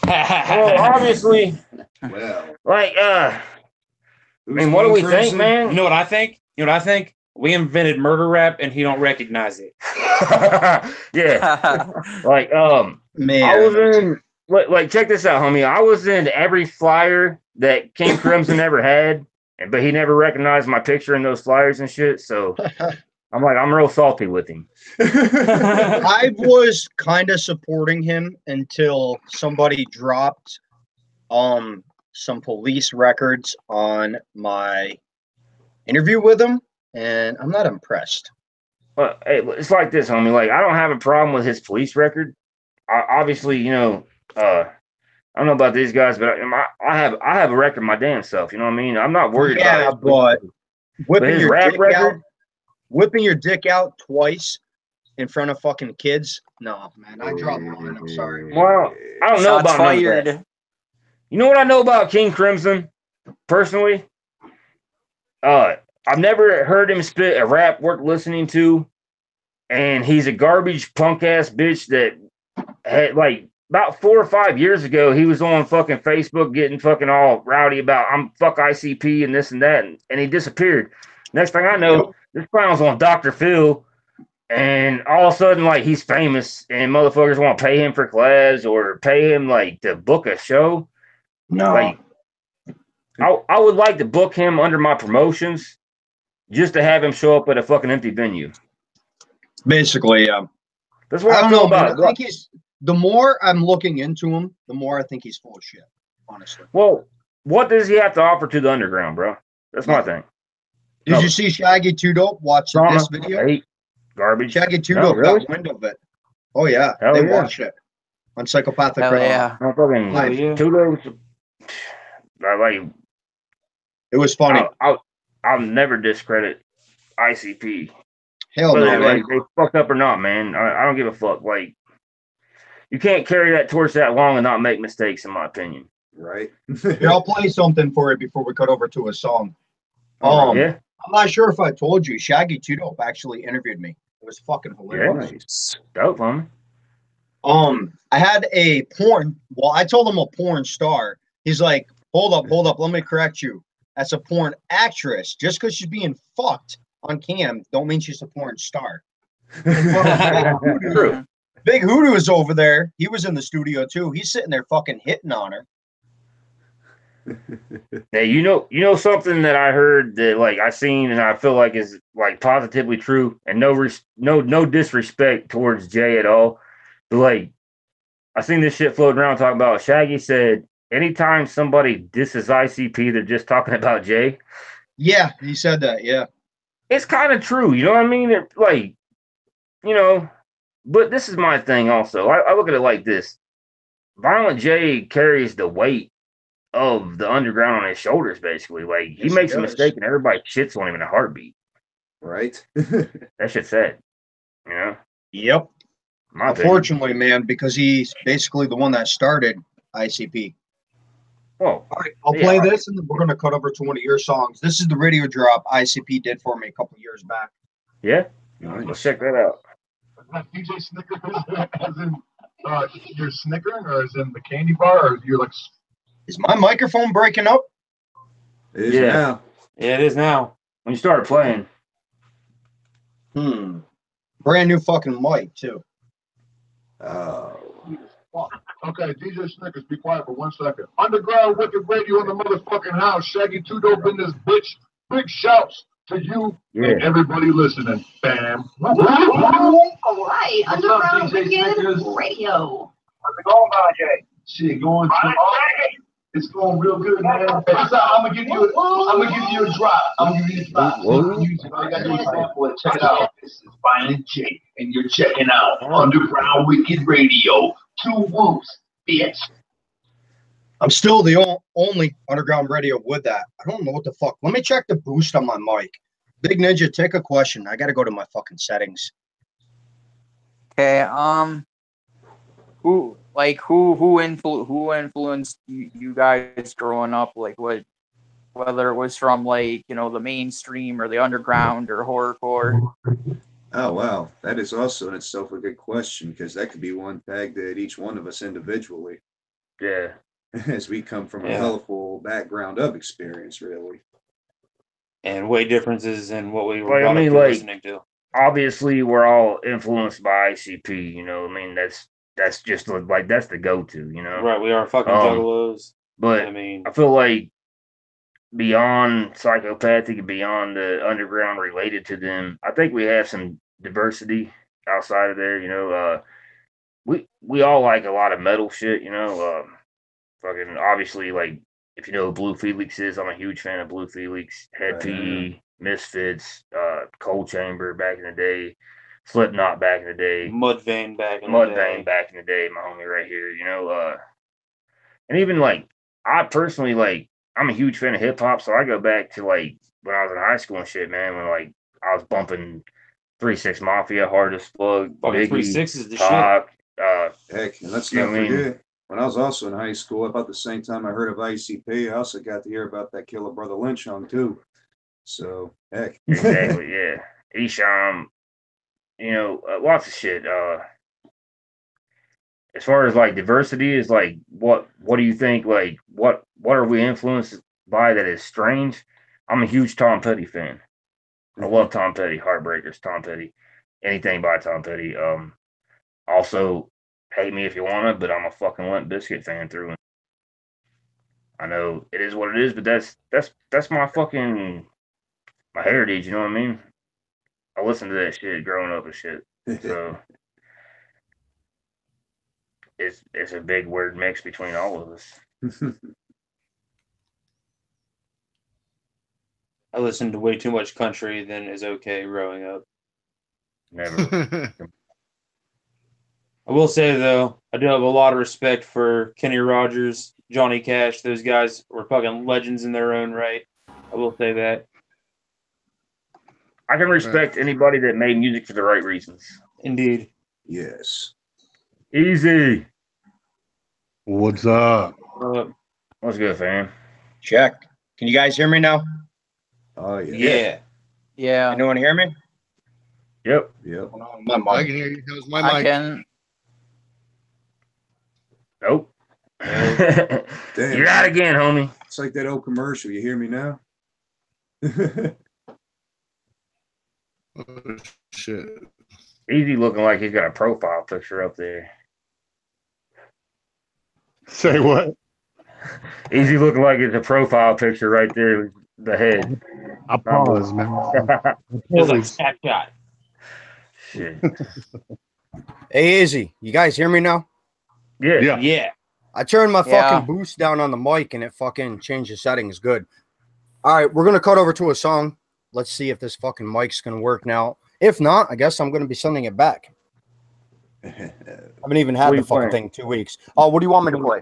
S4: Well, obviously,
S5: Well,
S4: like, I
S5: who's
S4: mean, what do
S5: King
S4: we think,
S5: Crimson?
S6: You
S4: man?
S6: know what I think? You know what I think? We invented murder rap, and he don't recognize it.
S4: Yeah. Like,
S2: Man,
S4: I was in, like, check this out, homie. I was in every flyer that King Crimson ever had, but he never recognized my picture in those flyers and shit. So I'm like, I'm real salty with him.
S2: I was kind of supporting him until somebody dropped some police records on my interview with him, and I'm not impressed.
S4: But hey, it's like this, homie. Like, I don't have a problem with his police record. Obviously, you know, I don't know about these guys, but I have a record my damn self. You know what I mean? I'm not worried
S2: Yeah,
S4: about it.
S2: but whipping
S4: his
S2: your
S4: rap
S2: dick
S4: record?
S2: out, whipping your dick out twice in front of fucking kids. No, man, I dropped the line. I'm sorry.
S4: Well, I don't know
S3: Shots
S4: about none of that.
S3: fired.
S4: You know what I know about King Crimson, personally? I've never heard him spit a rap worth listening to, and he's a garbage punk ass bitch that had like about 4 or 5 years ago, he was on fucking Facebook getting fucking all rowdy about I'm fuck ICP and this and that, and he disappeared. Next thing I know, this clown's on Dr. Phil, and all of a sudden, like, he's famous, and motherfuckers want to pay him for collabs or pay him like to book a show.
S2: No,
S4: Like, I would like to book him under my promotions just to have him show up at a fucking empty venue.
S2: basically,
S4: That's what
S2: I
S4: I,
S2: don't
S4: feel
S2: know, man.
S4: about
S2: I
S4: it.
S2: think
S8: the more I'm looking into him, the more I think he's full of shit. Honestly.
S4: Well, what does he have to offer to the underground, bro? That's my thing.
S8: Did you see Shaggy 2 Dope watch
S4: Trauma,
S8: this video?
S4: hate, garbage.
S8: Shaggy 2
S4: No,
S8: Dope
S4: really?
S8: got wind of it. Oh yeah,
S4: Hell
S8: they
S4: yeah.
S8: watched it on Psychopathic.
S3: Hell yeah.
S4: I'm fucking
S8: Hell
S6: yeah.
S4: Tudo's. Like,
S8: It was funny.
S4: I'll never discredit ICP.
S8: Hell no,
S4: Whether
S8: man.
S4: like they fucked up or not, man. I don't give a fuck. Like, you can't carry that torch that long and not make mistakes, in my opinion.
S5: Right.
S8: Here, I'll play something for you before we cut over to a song.
S4: Yeah.
S8: I'm not sure if I told you, Shaggy 2 Dope actually interviewed me. It was fucking hilarious.
S5: Nice.
S4: Dope, homie.
S8: I had a porn. Well, I told him a porn star. He's like, hold up. Let me correct you. That's a porn actress. Just because she's being fucked on cam, don't mean she's a porn star.
S4: True.
S8: Big Hoodoo is over there. He was in the studio too. He's sitting there fucking hitting on her.
S4: Hey, you know something that I heard that like I seen and I feel like is like positively true, and no disrespect towards Jay at all, but like I seen this shit floating around talking about Shaggy said anytime somebody disses ICP, they're just talking about Jay.
S8: Yeah, he said that. Yeah,
S4: It's kind of true, you know what I mean? Like, you know, but this is my thing also. I look at it like this: Violent J carries the weight of the underground on his shoulders, basically. Like, he
S8: Yes,
S4: makes
S8: he
S4: a
S8: does.
S4: mistake and everybody shits on him in a heartbeat.
S5: Right.
S4: That shit's sad, you know.
S8: Yep.
S4: My opinion.
S8: Unfortunately, man, because he's basically the one that started ICP.
S4: Well,
S8: All right, I'll
S4: yeah,
S8: play
S4: all right.
S8: this, and then we're gonna cut over to one of your songs. This is the radio drop ICP did for me a couple years back.
S4: Yeah, let's check that out.
S1: DJ Snickers as in you're snickering, or as in the candy bar, or you're like
S8: Is my microphone breaking up?
S5: It is
S4: Yeah.
S5: now.
S6: Yeah, it is now.
S4: When you started playing,
S8: Brand new fucking mic too.
S5: Oh.
S1: okay, DJ Snickers, be quiet for 1 second. Underground Wicked Radio in the motherfucking house. Shaggy 2 Dope in this bitch. Big shouts to you and everybody listening. Bam.
S9: All right,
S1: What's
S9: Underground
S1: up, DJ
S9: Wicked
S1: Snickers?
S9: Radio.
S1: How's it going, Jay? Shit, going to it's going real good, man. I'm gonna give you a drop. I'm gonna give you a drop. Music. I got your sample it. Check it out. This is Violent J, and you're checking out Underground Wicked Radio. 2 Whoops, bitch.
S8: I'm still the only underground radio with that. I don't know what the fuck. Let me check the boost on my mic. Big Ninja, take a question. I gotta go to my fucking settings.
S3: Okay. Who influenced you guys growing up? Like whether it was from like, you know, the mainstream or the underground or horrorcore.
S5: Oh, wow. That is also in itself a good question, because that could be one tagged at each one of us individually,
S4: yeah.
S5: as we come from a
S6: Yeah.
S5: colorful background of experience, really.
S6: And way differences in what we were
S4: Like, I
S6: brought
S4: mean,
S6: up to
S4: like-
S6: listening to.
S4: Obviously, we're all influenced by ICP. You know, I mean, that's just like that's the go-to. You know,
S6: Right, we are fucking
S4: Um,
S6: juggalos.
S4: but
S6: I mean,
S4: I feel like beyond psychopathic and beyond the underground related to them, I think we have some diversity outside of there. You know, we all like a lot of metal shit. You know, fucking obviously, like if you know who Blue Felix is, I'm a huge fan of Blue Felix, Head
S5: Right.
S4: PE, Misfits, Cold Chamber back in the day, Slipknot back in the day,
S6: Mudvayne back in the day.
S4: Mudvayne back in the day, my homie right here. You know, and even like I personally like I'm a huge fan of hip hop, so I go back to like when I was in high school and shit, man. When like I was bumping 3-6 Mafia, Hardest Plug,
S6: Fucking
S4: Biggie,
S6: 3-6 is the shit.
S4: Pac,
S5: Heck, and let's
S4: You know
S5: not
S4: what I mean?
S5: forget, when I was also in high school, about the same time I heard of ICP, I also got to hear about that Killer Brother Lynch song, too. So, heck.
S4: exactly, yeah. Esham, you know, lots of shit. As far as like diversity is like, what do you think? Like, what are we influenced by that is strange? I'm a huge Tom Petty fan. I love Tom Petty, Heartbreakers, Tom Petty, anything by Tom Petty. Also, hate me if you wanna, but I'm a fucking Limp Bizkit fan through and I know it is what it is, but that's my fucking my heritage. You know what I mean? I listened to that shit growing up and shit. So it's a big word mix between all of us.
S6: I listened to way too much country than is okay growing up.
S4: Never.
S6: I will say, though, I do have a lot of respect for Kenny Rogers, Johnny Cash. Those guys were fucking legends in their own right. I will say that.
S4: I can respect anybody that made music for the right reasons.
S6: Indeed.
S5: Yes.
S4: Easy.
S7: What's up?
S4: What's good, fam?
S8: Check. Can you guys hear me now?
S5: Oh yeah.
S6: Yeah.
S3: Yeah,
S8: Anyone hear me?
S4: Yep.
S5: Yep.
S8: My
S7: I
S8: mic.
S7: can hear you. How's my
S3: I
S7: mic?
S3: can.
S4: Nope.
S5: Damn.
S4: You're out again, homie.
S5: It's like that old commercial. You hear me now?
S7: Oh, shit.
S4: Easy looking like he's got a profile picture up there.
S7: Say what?
S4: Easy looking like it's a profile picture right there with the head.
S7: I pause, man.
S6: Feels like Snapchat.
S4: Shit.
S8: Hey, Izzy, you guys hear me now?
S4: Yeah.
S6: Yeah.
S8: I turned my
S3: Yeah.
S8: fucking boost down on the mic and it fucking changed the settings. Good. All right, we're gonna cut over to a song. Let's see if this fucking mic's gonna work now. If not, I guess I'm gonna be sending it back. I haven't even had
S4: What
S8: the
S4: you
S8: fucking
S4: playing?
S8: thing 2 weeks. Oh, what do you want me to play?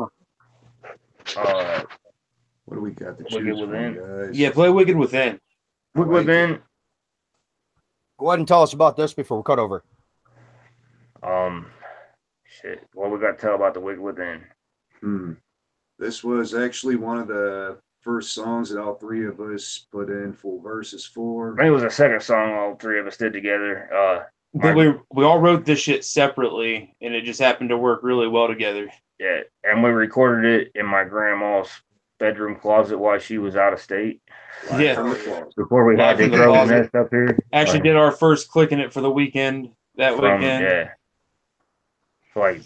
S5: What do we got to
S4: Wicked
S5: choose from,
S4: Within.
S5: guys?
S6: Yeah, play Wicked Within.
S4: Look
S5: like
S4: within.
S8: Go ahead and tell us about this before we cut over.
S4: Shit. What we got to tell about the Wicked Within?
S5: This was actually one of the first songs that all three of us put in full verses for.
S4: I think it was the second song all three of us did together.
S6: But we all wrote this shit separately, and it just happened to work really well together.
S4: Yeah, and we recorded it in my grandma's bedroom closet while she was out of state.
S6: Yeah.
S5: From the closet.
S4: Before we had
S6: Live
S4: to
S6: from the
S4: throw the
S6: closet.
S4: nest up here.
S6: Actually, did our first clicking it for the weekend that
S4: From-
S6: weekend.
S4: Yeah. So, like,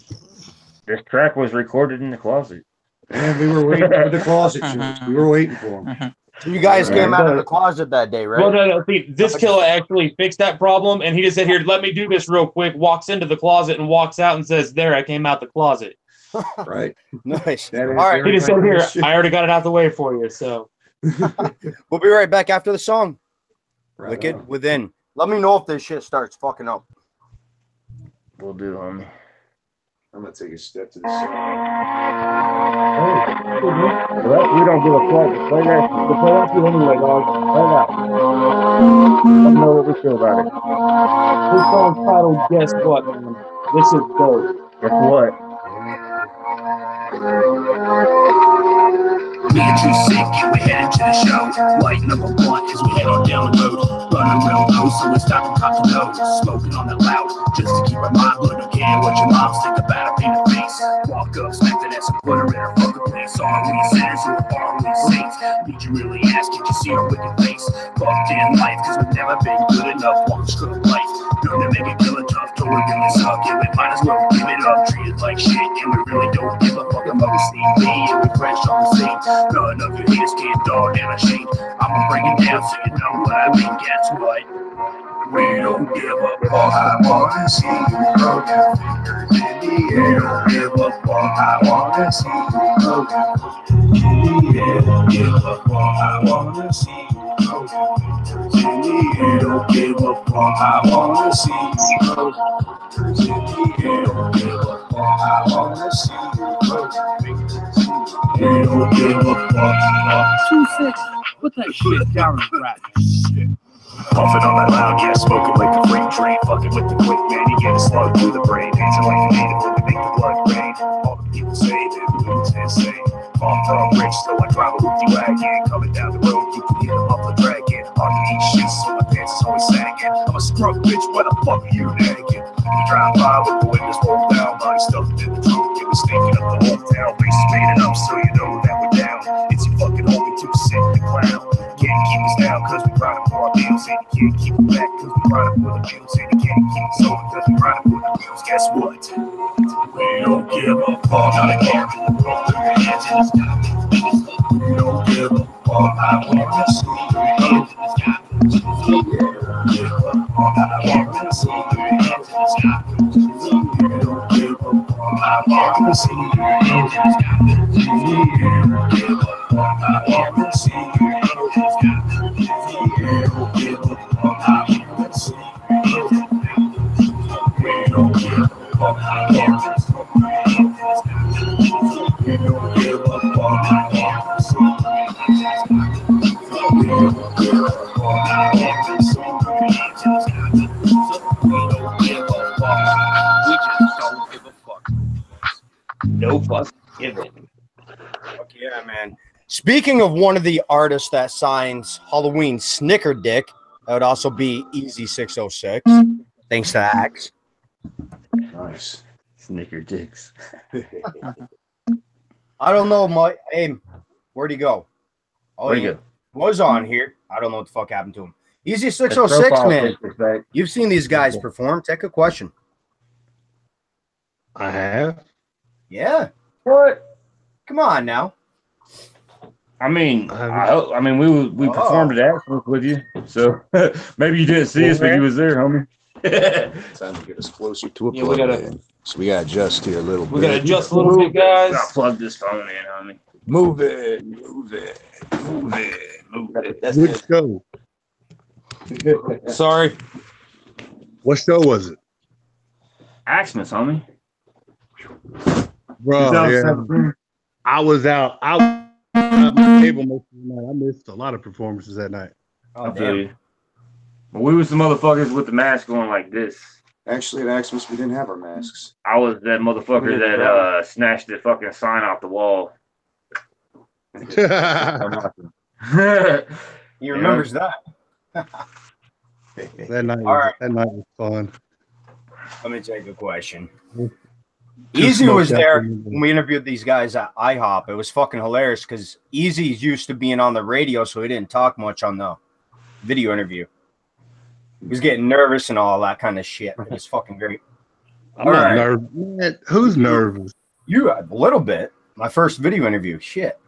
S4: this track was recorded in the closet.
S5: And we were waiting for the closet tunes. We were waiting for them.
S8: So you guys
S4: Yeah.
S8: came out of the closet that day, right?
S6: Well, no. See, this killer actually fixed that problem, and he just said, "Here, let me do this real quick." Walks into the closet and walks out and says, "There, I came out the closet."
S5: Right?
S8: Nice.
S5: That
S8: All
S5: is
S8: right.
S6: He just said, "Here,
S5: Shit.
S6: I already got it out the way for you." So
S8: We'll be right back after the song.
S5: Right
S8: Wicked
S5: on.
S8: Within. Let me know if this shit starts fucking up.
S4: We'll do, homie.
S5: I'm gonna take a step to the side.
S4: Well, we don't give a fuck. Just play that. We'll play that to you anyway, dog. Play that. Let them know what we feel about it.
S6: this song's titled "Guess What, Man." This is dope.
S4: Guess what?
S1: Me and True Sick, we're headed to the show. Light number one as we head on down the road. Running real close, so we stop and cop the nose. Smoking on the loud, just to keep our mind blown. Don't care what your moms think about it in the face. Walk up, smack that ass and put her in her fucking place. Are we sinners or are we saints? Did you really ask? Did you see our wicked face? Fucked in life, cause we've never been good enough. Walk the script of life, known to make it killer tough. Don't worry, really suck. Yeah, we might as well give it up. Treat it like shit, and we really don't give a fuck about the scene. Me and we fresh on the scene. None of your haters get dogged and ashamed. I'ma bring it down so you know what I mean. Guess what? We don't give a fuck. I wanna see you throw your fingers in the air. Don't give a fuck. I wanna see you throw your fingers in the air. Don't give a fuck. I wanna see you throw your fingers in the air. Don't give a fuck. I wanna see you throw your fingers in the air. Don't give a fuck. I wanna see you throw your fingers in the air. Don't give a fuck.
S10: 2-6. Put that shit down and rap.
S1: Puffing on that loud, yeah, smoking like a freight train. Fucking with the quick man, you get a slug through the brain. Dancing like a native when we make the blood rain. All the people say that we lose insane. Off the rich, still I drive a hoopty wagon. Coming down the road, you can hear the muffler dragging. Hard to eat shit, so my pants is always sagging. I'm a scrub bitch, why the fuck are you nagging? You drive by with the windows rolled down, body stuffed in the trunk, and we're stinking up the whole town. Faces made it up, so you know that we're down. It's your fucking homie, too sick to clown. Can't keep us down, cause we grinding for our bills. And you can't keep it back, cause we grinding for the bills. And you can't keep us over, cause we grinding for the bills. Guess what? We don't give a fuck. Not a care. Roll your hands in the sky. We don't give a fuck. I wanna see your hands in the sky. We don't give a fuck. I wanna see your hands in the sky. We don't give a fuck. I wanna
S6: No fuck given.
S11: Fuck yeah, man. Speaking of one of the artists that signs Halloween Snicker Dick, that would also be Easy 606. Thanks to Axe.
S5: Nice.
S4: Snicker dicks.
S11: I don't know, Mike. Hey, where'd he go? Oh,
S4: Where'd he
S11: he
S4: go?
S11: was on here. I don't know what the fuck happened to him. Easy
S4: His
S11: 606,
S4: profile
S11: man.
S4: picture's back.
S11: You've seen these guys perform. Take a question.
S7: I have.
S11: Yeah.
S4: What?
S11: Come on now.
S4: I mean,
S7: I
S4: we performed at Axel with you, so maybe you didn't see us, but you was there, homie.
S5: Time to get us closer to a
S6: Yeah, we
S5: plug
S6: gotta-
S5: in. So we gotta adjust here a little bit.
S6: We gotta adjust a little bit, guys.
S4: I'll plug this phone in, homie.
S5: Move it, move it, move it, move it.
S6: That's
S7: Which
S6: it.
S7: show?
S6: Sorry.
S7: What show was it?
S4: Axmas, homie.
S7: Bro, yeah.
S4: 2017.
S7: I was out. I was at my table most of the night. I missed a lot of performances that night.
S11: Oh,
S4: I feel
S11: damn.
S4: you. But we was the motherfuckers with the mask going like this.
S5: Actually, at Xmas, we didn't have our masks.
S4: I was that motherfucker that snatched the fucking sign off the wall.
S11: He remembers that.
S7: That night,
S11: All right.
S7: that night was fun.
S11: Let me take a question.
S7: Just
S11: Easy was
S7: smoked
S11: there
S7: after me.
S11: when we interviewed these guys at IHOP. It was fucking hilarious because Easy's used to being on the radio, so he didn't talk much on the video interview. He was getting nervous and all that kind of shit. It was fucking great.
S7: I'm
S11: All
S7: not
S11: right.
S7: nervous. Man, who's nervous?
S11: You a little bit. My first video interview. Shit.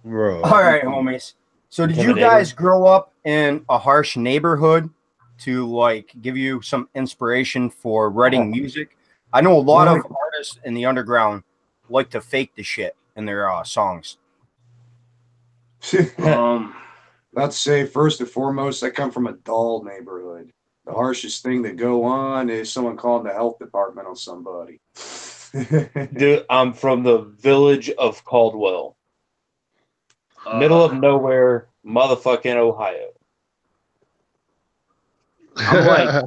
S7: Bro.
S11: All right, homies. So did you
S6: Intimidating.
S11: guys grow up in a harsh neighborhood to like give you some inspiration for writing music? I know a lot of artists in the underground like to fake the shit in their songs.
S5: About to say, first and foremost, I come from a dull neighborhood. The harshest thing that go on is someone calling the health department on somebody.
S6: Dude, I'm from the village of Caldwell. Middle of nowhere, motherfucking Ohio.
S4: I'm like,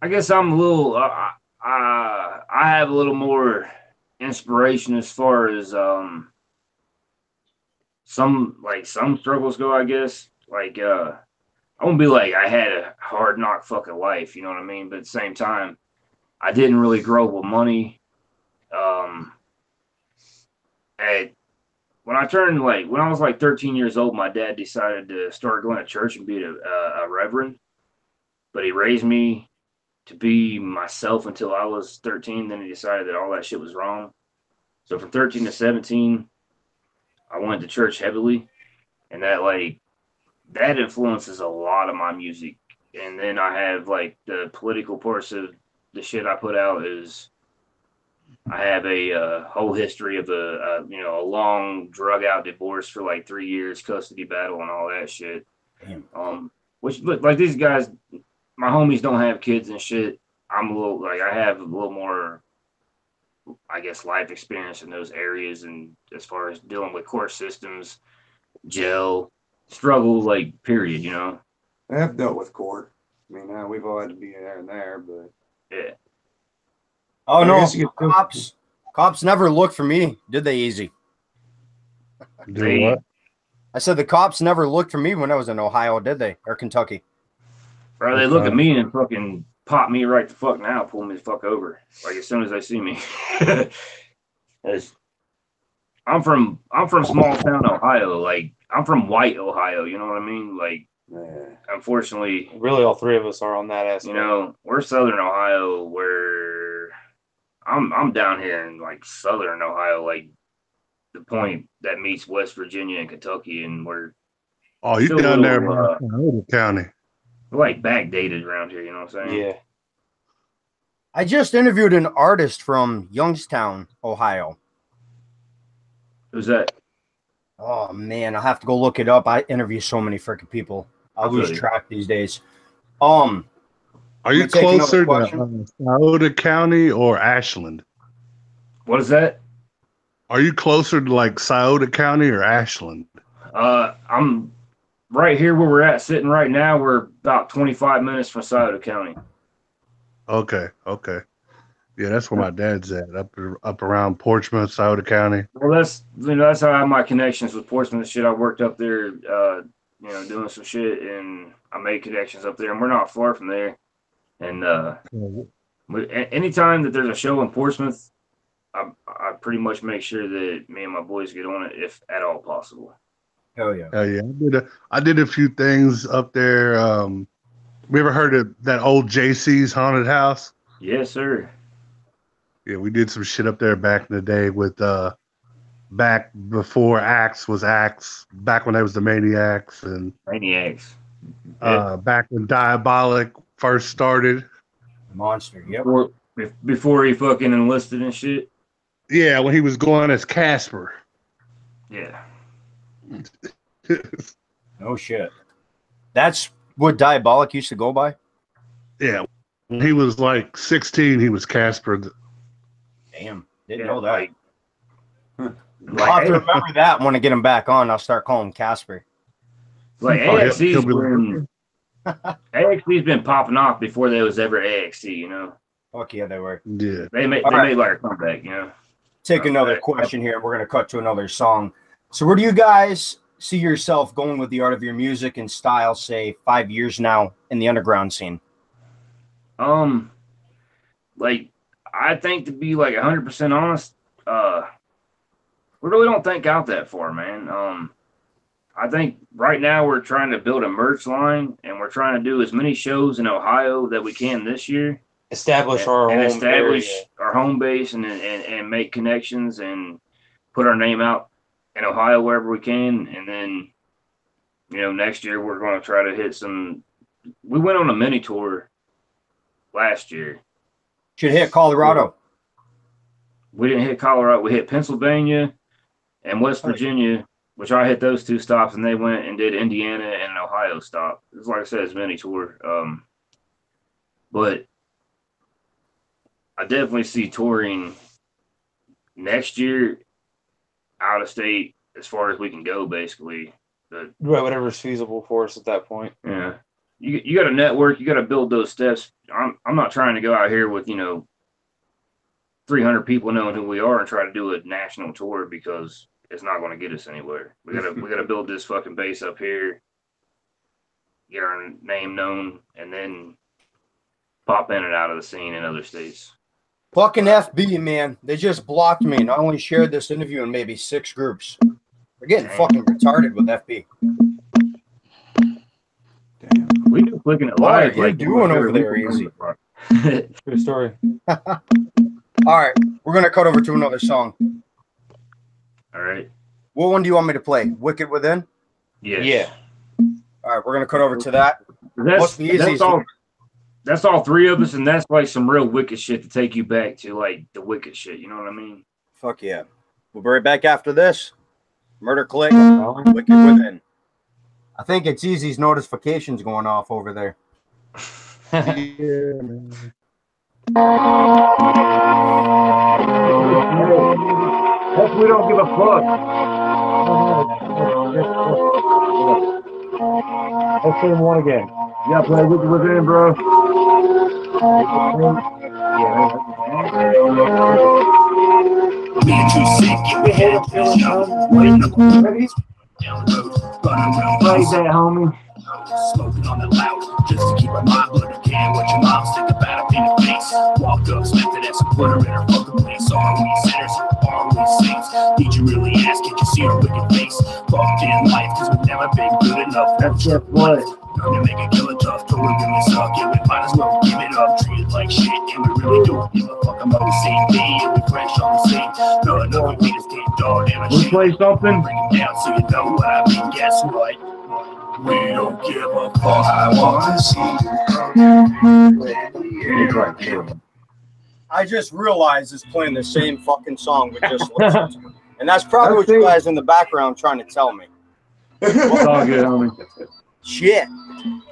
S4: I guess I'm a little. I have a little more inspiration as far as some struggles go. I guess like I won't be like I had a hard knock fucking life. You know what I mean? But at the same time, I didn't really grow up with money. When I was like 13 years old, my dad decided to start going to church and be a reverend. But he raised me to be myself until I was 13. Then he decided that all that shit was wrong. So from 13 to 17, I went to church heavily, and that influences a lot of my music. And then I have like the political parts of the shit I put out is I have a whole history of a long drug out divorce for like 3 years, custody battle and all that shit.
S11: Damn.
S4: Which like these guys, my homies don't have kids and shit. I'm a little like I have a little more, I guess, life experience in those areas, and as far as dealing with court systems, jail, struggle, like period, you know.
S5: I have dealt with court. I mean, we've all had to be there and there, but
S4: Yeah.
S11: Oh
S5: I
S11: no,
S5: guess you get-
S11: cops never looked for me, did they? Easy.
S7: Do what?
S11: I said the cops never looked for me when I was in Ohio, did they? Or Kentucky?
S4: Bro, they look at me and fucking pop me right the fuck now, pull me the fuck over. Like as soon as they see me. I'm from small town Ohio. Like I'm from white Ohio, you know what I mean? Like unfortunately,
S6: Really, all three of us are on that aspect.
S4: you know, we're southern Ohio where I'm down here in like southern Ohio, like the point that meets West Virginia and Kentucky, and we're
S7: Oh, you
S4: still a
S7: down there,
S4: little,
S7: in County.
S4: we're like backdated around here, you know what I'm saying?
S6: Yeah.
S11: I just interviewed an artist from Youngstown, Ohio.
S4: Who's that?
S11: Oh man, I'll have to go look it up. I interview so many freaking people. I lose track these days.
S12: Are you closer to
S11: question.
S12: Scioto County or Ashland?
S4: What is that?
S12: Are you closer to like Scioto County or Ashland?
S4: I'm right here where we're at sitting right now. We're about 25 minutes from Scioto County.
S12: Okay. Yeah, that's where my dad's at, up around Portsmouth, Scioto County.
S4: Well, that's how I have my connections with Portsmouth and shit. I worked up there, doing some shit, and I made connections up there, and we're not far from there. And anytime that there's a show in Portsmouth, I pretty much make sure that me and my boys get on it, if at all possible.
S11: Hell yeah.
S12: I did a few things up there. We ever heard of that old JC's haunted house?
S4: Yes, sir.
S12: Yeah, we did some shit up there back in the day with back before Axe was Axe, back when they was the Maniacs and
S4: Maniacs.
S12: Back when Diabolic first started.
S11: Monster, yep.
S4: Before he fucking enlisted and shit.
S12: Yeah, when he was going as Casper.
S4: Yeah.
S11: No shit. That's what Diabolic used to go by?
S12: Yeah. When he was like 16, he was Casper.
S11: Damn. Didn't know that.
S4: Like,
S11: I'll have to remember that when I get him back on. I'll start calling him Casper.
S4: Like AXC's been popping off before there was ever AXC, you know?
S11: Fuck yeah, they were.
S12: Yeah.
S4: They made like a comeback, you know?
S11: Take another question here. We're going to cut to another song. So where do you guys see yourself going with the art of your music and style, say, 5 years now in the underground scene?
S4: Like, I think, to be like 100% honest, we really don't think out that far, man. I think right now we're trying to build a merch line, and we're trying to do as many shows in Ohio that we can this year.
S6: Establish our
S4: home base and make connections and put our name out in Ohio wherever we can. And then, next year we're going to try to hit some. We went on a mini tour last year.
S11: Should hit Colorado.
S4: We didn't hit Colorado. We hit Pennsylvania and West Virginia, which I hit those two stops, and they went and did Indiana and an Ohio stop. It's like I said, it's a mini tour. But I definitely see touring next year out of state as far as we can go, basically.
S6: Right, whatever's feasible for us at that point.
S4: Yeah. You got to network. You got to build those steps. I'm not trying to go out here with 300 people knowing who we are and try to do a national tour, because it's not going to get us anywhere. We gotta build this fucking base up here, get our name known, and then pop in and out of the scene in other states.
S11: Fucking FB, man. They just blocked me and I only shared this interview in maybe 6 groups. They're getting fucking retarded with FB.
S5: Damn.
S4: We do clicking it
S11: What are
S4: live.
S11: you doing over there, Easy?
S6: True story.
S11: All right, we're going to cut over to another song.
S4: All right.
S11: What one do you want me to play? Wicked Within?
S4: Yes.
S6: Yeah.
S11: All right, we're going to cut over to that.
S4: That's all 3 of us, and that's like some real wicked shit to take you back to, like, the wicked shit. You know what I mean?
S11: Fuck yeah. We'll be right back after this. Murder Clique, Wicked Within. I think it's Easy's notifications going off over there.
S12: Yeah, man.
S4: We don't give a fuck.
S6: Let's see him one again.
S4: Yeah, play Wicked Within, bro.
S1: Being too sick, you can't finish up. Waiting up down the road,
S4: Play that, homie.
S1: smoking on the loud, just to keep my mind bloody. Can what your mom think about it in the face. Walked up, smacked it, some glitter in her fucking place. Are we sinners? Are we saints? Did you really ask? Can't you see her wicked face? Fucked in life, cause we've never been good enough.
S4: That's just what.
S1: Come to make a killer tough, told him we suck, yeah, we might as well give it up. Treat it like shit, and we really don't give a fuck. I'm OCD, and we fresh on the scene. No, we just can't dog damn it.
S4: We play something.
S1: Bring it down so you know what I mean. Guess what? We don't give a fuck. I wanna see you come.
S11: I just realized it's playing the same fucking song we just listened to. And that's probably what you guys in the background trying to tell me.
S6: It's all good, homie.
S11: Shit.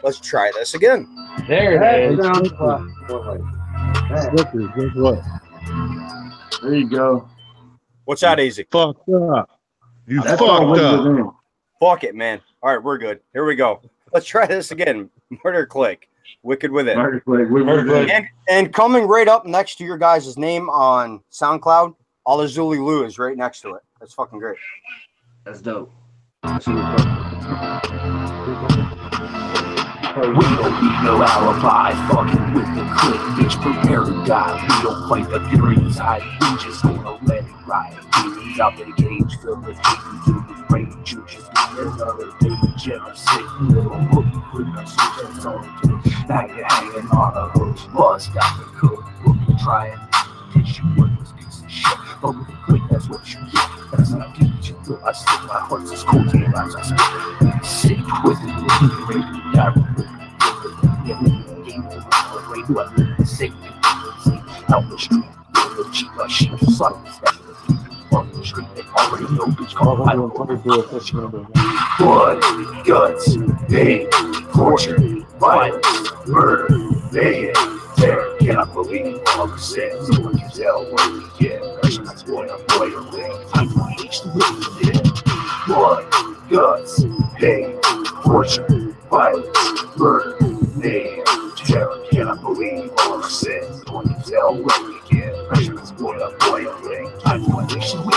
S11: Let's try this again.
S6: There it is.
S7: Guess what?
S6: There you go.
S11: What's that, Easy?
S7: Fucked up. You
S6: That's
S7: fucked
S6: all
S7: up.
S6: within.
S11: Fuck it, man. All right, we're good. Here we go. Let's try this again. Murder Clique. Wicked Within.
S6: Murder Clique. Murder Clique.
S11: And coming right up next to your guys' name on SoundCloud, Alazuli Lou is right next to it. That's fucking great.
S6: That's dope.
S10: We don't need no alibis, fucking with the click, bitch, prepare to die. We don't fight the fury's hide, we just gonna let it ride. Demons out the cage, filled with hate and filled with rage. You just get another page and a sick little book. You put my shit that's on it. Now you're hanging on a hook, bust out the cook. Book you trying to teach you worthless piece of shit. But with the click, that's what you get. That's not get what you feel. I stick my heart's as cold to your eyes. I spit sick with it, ready to die. Yeah, we game to great what sick out the street, the cheap like sheep, subtle on the street. They already know bitch called blood, guts, pain, torture, violence, murder, mayhem, terror. Cannot believe all the sins. No one can tell what we get. That's boy, I'm boiling. I'm going to reach the wind. Blood, guts, pain, torture, violence, murder, mayhem, terror. Cannot believe all the sins. No one can tell what we get. Pressure is boy, I'm boiling. I'm going to reach the wind.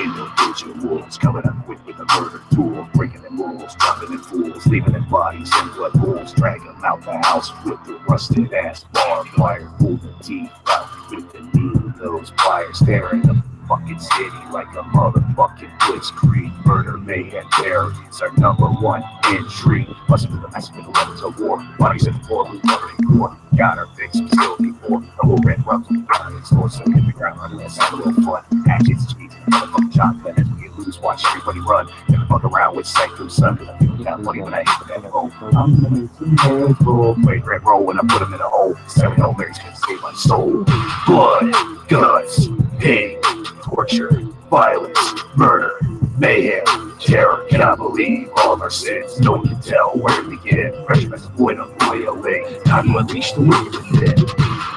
S10: Individuals coming up quick with a murder tool, breaking the rules, dropping in fools, leaving in bodies and blood pools, drag them out the house with the rusted ass barbed wire, pull the teeth out with the needle, those pliers, tearing the fucking city like a motherfucking blitzkrieg. Murder, mayhem, terror is our #1 entry. Busting through the massive the weapons of war, bodies at the floor, we covered in gore. Got our fix, we still before. The whole red rubs, we found it, store, so hit the ground under that sound a little fun. Actions, speeds, and motherfucking shotgun as we get loose, watch everybody run. Never fuck around with psycho son, cause I feel kind of funny when I hit that hole. I'm gonna play red roll when I put him in a hole. 7 old Marys can save my soul. Blood, guts, pain, torture, violence, murder, mayhem, terror. Cannot believe all of our sins. No one can tell where to begin. Pressure as a void of boiling. Time to unleash the wicked within.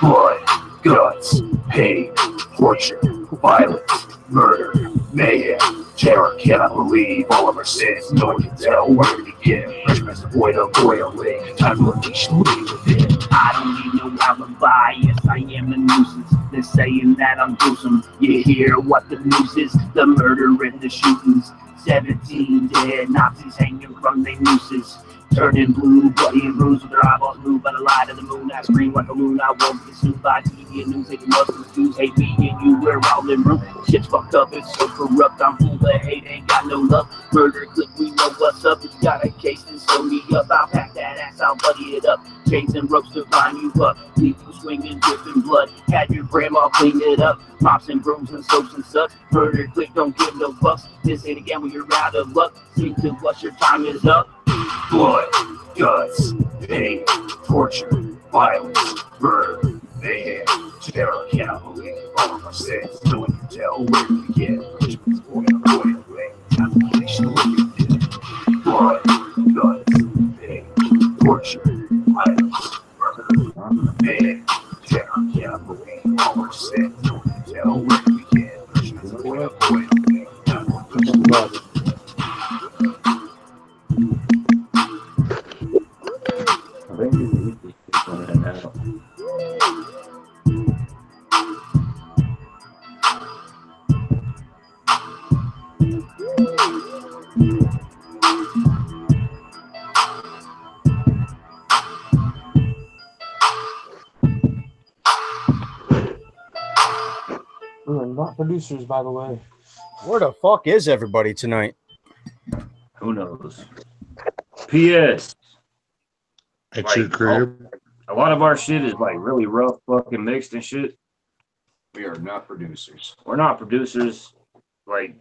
S10: Blood, guts, pain, torture, violence, murder, mayhem, terror. Cannot believe all of our sins. No one can tell where to begin. Pressure as a void of boiling. Time to unleash the wicked within. I don't need no alibi. Yes, I am the nuisance. They're saying that I'm gruesome. You hear what the news is? The murder and the shootings. 17 dead Nazis hanging from their nooses. Turning blue, bloody and bruised with their eyeballs moved by the light of the moon. I scream like a loon. I won't get sued by TV and news. They must confuse. Hate me and you, we're all in room. Shit's fucked up, it's so corrupt. I'm full of hate, ain't got no love. Murder click, we know what's up. If you got a case, then sew me up. I'll pack that ass, I'll buddy it up. Chains and ropes to bind you up. Leave you swinging, dripping blood. Had your grandma clean it up. Mops and brooms and soaps and such. Murder click, don't give no fucks. This ain't again when you're out of luck. Seem to blush, your time is up. Blood, guts, pain, torture, violence, murder, mayhem, terror. Cannot believe all of our sins. No one can tell where to begin. Blood, guts, pain, torture, violence, murder, mayhem, terror. Cannot believe all of our sins. No one can tell where to begin.
S6: We are not producers, by the way.
S11: Where the fuck is everybody tonight?
S4: Who knows? P.S.
S12: At your crib.
S4: A lot of our shit is like really rough fucking mixed and shit.
S2: We are not producers.
S4: We're not producers. Like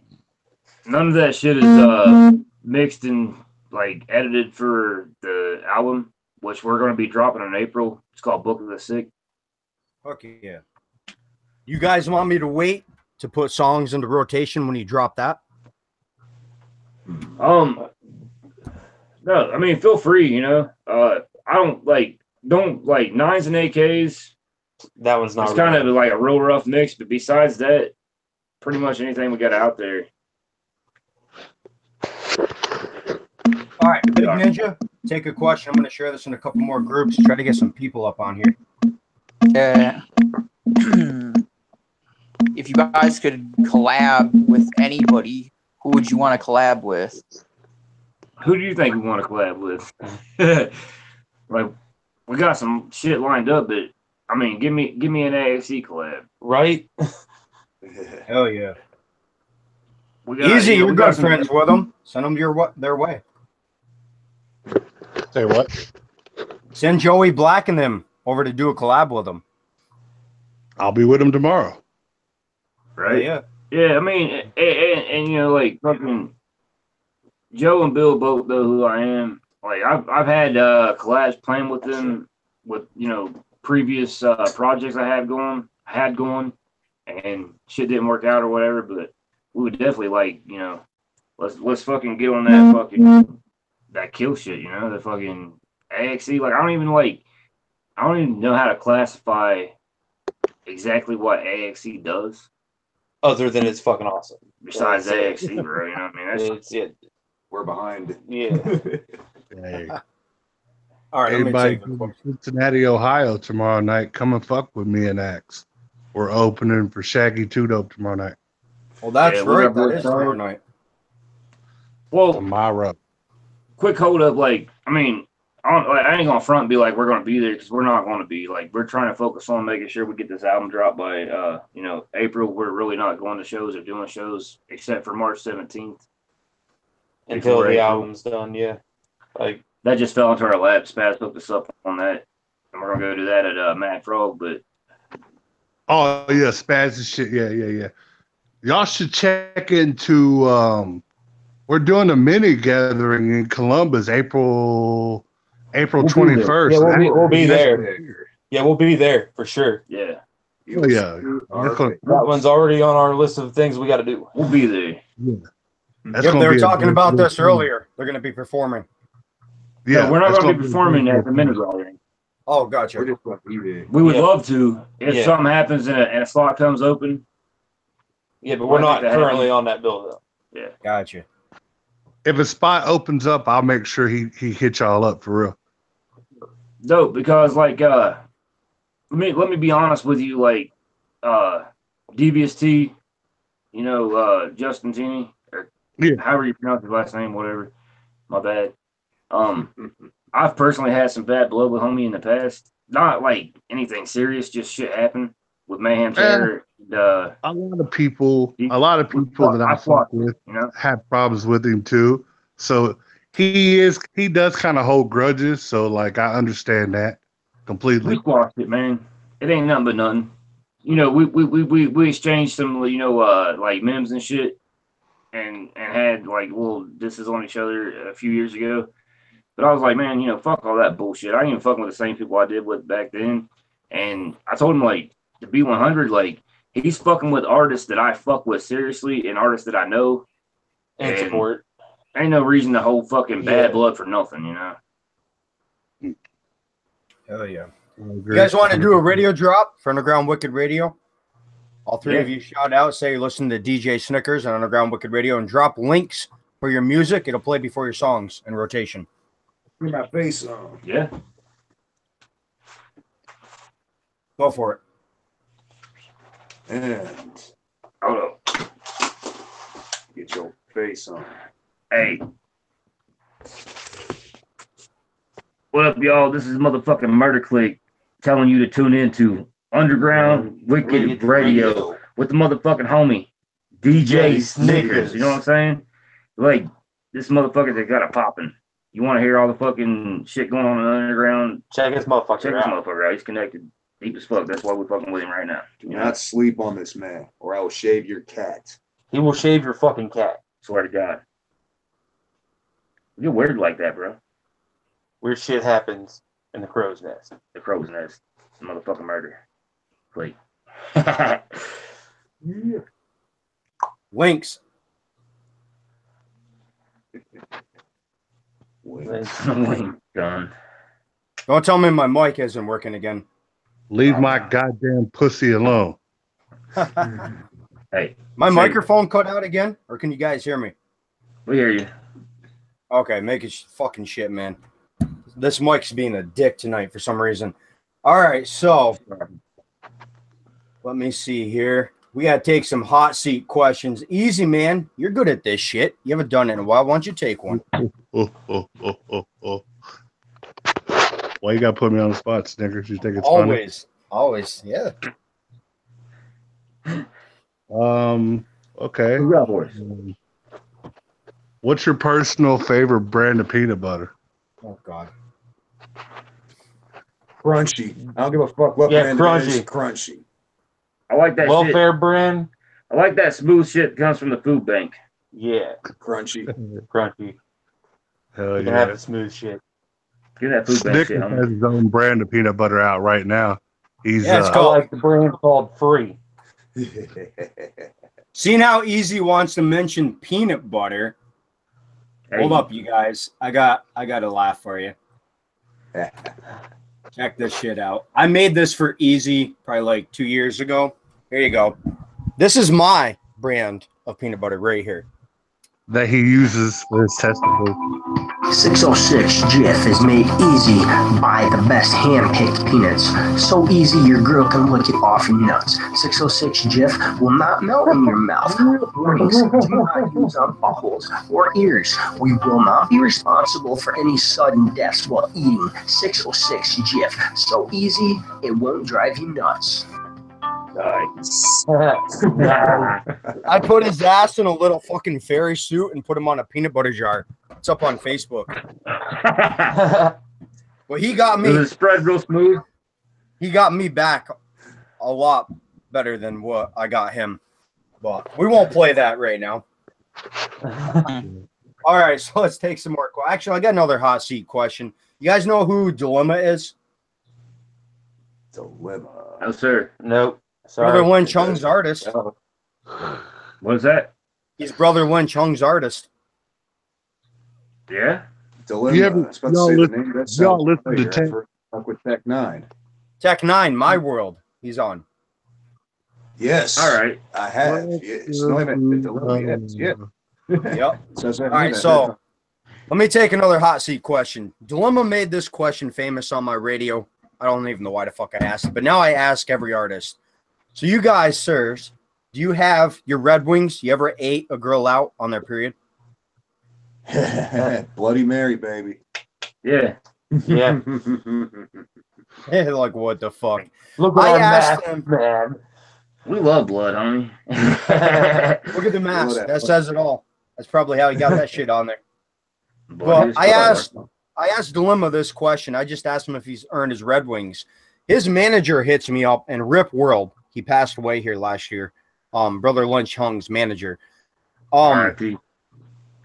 S4: none of that shit is mixed and like edited for the album, which we're gonna be dropping in April. It's called Book of the Sick.
S11: Fuck yeah. You guys want me to wait to put songs into rotation when you drop that?
S4: No, I mean, feel free, you know. I don't like nines and AKs.
S6: That one's not
S4: It's kind
S6: really-
S4: of like a real rough mix, but besides that, pretty much anything we got out there.
S11: All right, Big Ninja, take a question. I'm going to share this in a couple more groups. Try to get some people up on here.
S3: If you guys could collab with anybody, who would you want to collab with?
S4: Who do you think we want to collab with? Like, we got some shit lined up, but I mean, give me an AXE collab,
S6: right?
S11: Hell yeah.
S4: We got,
S11: Easy,
S4: you know,
S11: you're
S4: we got
S11: good
S4: some-
S11: friends with them. Send them their way.
S12: Say what?
S11: Send Joey Black and them over to do a collab with them.
S12: I'll be with him tomorrow.
S4: Right?
S11: Yeah.
S4: Yeah, I mean, and you know, like fucking Joe and Bill both know who I am. Like I've had collabs playing with them with, you know, previous projects I had going, and shit didn't work out or whatever. But we would definitely like, you know, let's fucking get on that fucking that kill shit, you know, the fucking AXE. Like I don't even know how to classify exactly what AXE does.
S6: Other than it's fucking awesome.
S4: Besides
S6: That's
S4: AXE, bro, you know what I mean? That's
S6: it.
S5: We're behind.
S6: Yeah.
S12: Hey,
S11: All right,
S12: everybody
S11: let me
S12: from Cincinnati, Ohio tomorrow night. Come and fuck with me and Axe. We're opening for Shaggy Two Dope tomorrow night.
S11: Well, that's
S4: Yeah, we
S11: right.
S4: got
S11: That
S4: both
S11: is tomorrow
S4: sides.
S11: night.
S4: Well,
S12: Tomorrow.
S4: quick hold up. Like, I mean, I ain't gonna front and be like we're gonna be there, because we're not gonna be. Like, we're trying to focus on making sure we get this album dropped by you know, April. We're really not going to shows or doing shows except for March 17th.
S6: Until
S4: Before
S6: the
S4: April.
S6: album's done, yeah. Like
S4: That just fell into our lap. Spaz hooked us up on that, and we're gonna go do that at Mad Frog. But
S12: Oh yeah, Spaz and shit. Yeah. Y'all should check into we're doing a mini gathering in Columbus, April
S4: We'll be
S12: 21st.
S6: yeah, we'll be there. Yeah, we'll be there for sure.
S4: yeah,
S12: Oh, yeah.
S6: That one's already on our list of things we got to do.
S4: we'll be there.
S12: That's
S11: Yep,
S12: gonna
S11: they were
S12: be a
S11: talking
S12: good-
S11: about
S12: good
S11: this
S12: thing.
S11: earlier. They're going to be performing.
S12: Yeah,
S4: No, we're not
S12: that's
S4: gonna be
S12: be a
S4: performing
S12: good
S4: at the mini
S12: thing.
S4: gathering.
S11: Oh, gotcha.
S5: We're just gonna be there.
S4: We would
S6: Yeah.
S4: love to if
S6: Yeah.
S4: something happens and a slot comes open.
S6: Yeah, but
S4: Well,
S6: we're
S4: I
S6: not
S4: think that
S6: currently
S4: happens.
S6: on that bill though.
S4: Yeah.
S11: Gotcha.
S12: If a spot opens up, I'll make sure he hit y'all up for real.
S4: Dope, because like let me be honest with you, like Devious T, you know, Justin Genie, or
S12: Yeah.
S4: however you pronounce his last name, whatever. My bad. I've personally had some bad blood with homie in the past. Not like anything serious, just shit happened with Mayhem Terror. And,
S12: A lot of people that I fuck with
S4: you know,
S12: have problems with him too. So he does kind of hold grudges. So like I understand that
S4: we
S12: completely.
S4: squashed it, man. It ain't nothing but nothing. You know, we exchanged some, you know, like memes and shit, and had like little disses on each other a few years ago. But I was like, man, you know, fuck all that bullshit. I ain't even fucking with the same people I did with back then. And I told him, like, the B100, like, he's fucking with artists that I fuck with seriously and artists that I know.
S6: And support.
S4: Ain't no reason to hold fucking bad
S6: Yeah.
S4: blood for nothing, you know?
S11: Hell yeah.
S12: I
S11: You
S12: agree.
S11: guys want to do a radio drop for Underground Wicked Radio? All three
S4: Yeah.
S11: of you shout out, say you listen to DJ Snickers on Underground Wicked Radio, and drop links for your music. It'll play before your songs in rotation.
S5: Put my face on.
S4: Yeah.
S11: Go for it.
S5: And
S4: Hold up.
S5: get your face on.
S4: Hey. What up, y'all? This is motherfucking Murder Clique telling you to tune into Underground Wicked Radio with the motherfucking homie DJ Snickers. You know what I'm saying? Like, this motherfucker that got it popping. You want to hear all the fucking shit going on in the underground?
S6: Check this motherfucker
S4: Check this
S6: out.
S4: motherfucker out. He's connected deep as fuck. That's why we're fucking with him right now.
S5: Do not sleep on this man, or I will shave your cat.
S6: He will shave your fucking cat.
S4: Swear to God. You're weird like that, bro.
S6: Weird shit happens in the crow's nest.
S4: The crow's nest. Motherfucking murder. Clique.
S11: Links.
S4: Wink, done.
S11: Don't tell me my mic isn't working again.
S12: Leave my goddamn pussy alone.
S4: Hey,
S11: My microphone cut out again, or can you guys hear me?
S4: We hear you.
S11: Okay, make it fucking shit, man. This mic's being a dick tonight for some reason. All right, so let me see here. We got to take some hot seat questions. Easy, man. You're good at this shit. You haven't done it in a while. Why don't you take one?
S12: Why you got to put me on the spot, Snickers? You think it's
S11: Always. Always, yeah.
S12: funny? Okay. What's your personal favorite brand of peanut butter?
S11: Oh, God.
S5: Crunchy. I don't give a fuck what brand it is. Crunchy.
S4: I like that
S6: welfare
S4: shit.
S6: brand.
S4: I like that smooth shit that comes from the food bank.
S6: Yeah.
S5: Crunchy.
S6: Crunchy.
S12: Hell
S6: You can have the smooth shit.
S4: Get that food bank shit.
S12: Snickers has his own brand of peanut butter out right now. He's
S11: Yeah, it's
S6: I
S11: called.
S6: like the brand called Free.
S11: Seeing how Easy wants to mention peanut butter. Hold up, you guys. I got a laugh for you. Check this shit out. I made this for Easy probably like 2 years ago. Here you go. This is my brand of peanut butter right here.
S12: that he uses for his testicles.
S13: 606 Jif is made easy by the best hand-picked peanuts. So easy your girl can lick it off your nuts. 606 Jif will not melt in your mouth. Rings do not use on buckles or ears. We will not be responsible for any sudden deaths while eating 606 Jif. So easy, it won't drive you nuts.
S11: Nice. I put his ass in a little fucking fairy suit and put him on a peanut butter jar. It's up on Facebook. Well, he got me.
S4: Does it spread real smooth?
S11: He got me back a lot better than what I got him. But we won't play that right now. All right, so let's take some more. Actually, I got another hot seat question. You guys know who Dilemma is?
S5: Dilemma.
S4: No, sir.
S6: Nope.
S11: Brother Lin Chung's artist.
S4: What is that?
S11: He's Brother Lin Chung's artist.
S4: Yeah.
S5: Dilemma.
S12: You
S5: I
S12: ever-
S5: was about to
S12: y'all
S5: say the
S12: listen-
S5: name. That
S12: y'all
S5: sounds
S12: listen to
S5: familiar.
S12: Tech-
S5: Fuck with Tech 9.
S11: Tech 9, My World. He's on.
S5: Yes.
S4: All right.
S5: I have. It's not even Dilemma yet. Yeah.
S11: Yep.
S5: Says
S11: All right, so let me take another hot seat question. Dilemma made this question famous on my radio. I don't even know why the fuck I asked it, but now I ask every artist. So you guys, sirs, do you have your Red Wings? You ever ate a girl out on their period?
S5: Bloody Mary, baby.
S4: Yeah.
S6: Yeah.
S11: Like, what the fuck?
S6: Look at
S11: I
S6: our
S11: asked
S6: mask,
S11: him.
S6: man.
S4: We love blood, homie.
S11: Look at the mask.
S5: that.
S11: That says it all. That's probably how he got that shit on there.
S4: Blood
S11: Well,
S4: is blood.
S11: I asked Dilemma this question. I just asked him if he's earned his Red Wings. His manager hits me up, and Rip World, he passed away here last year. Brother Lynch Hung's manager.
S4: R.I.P.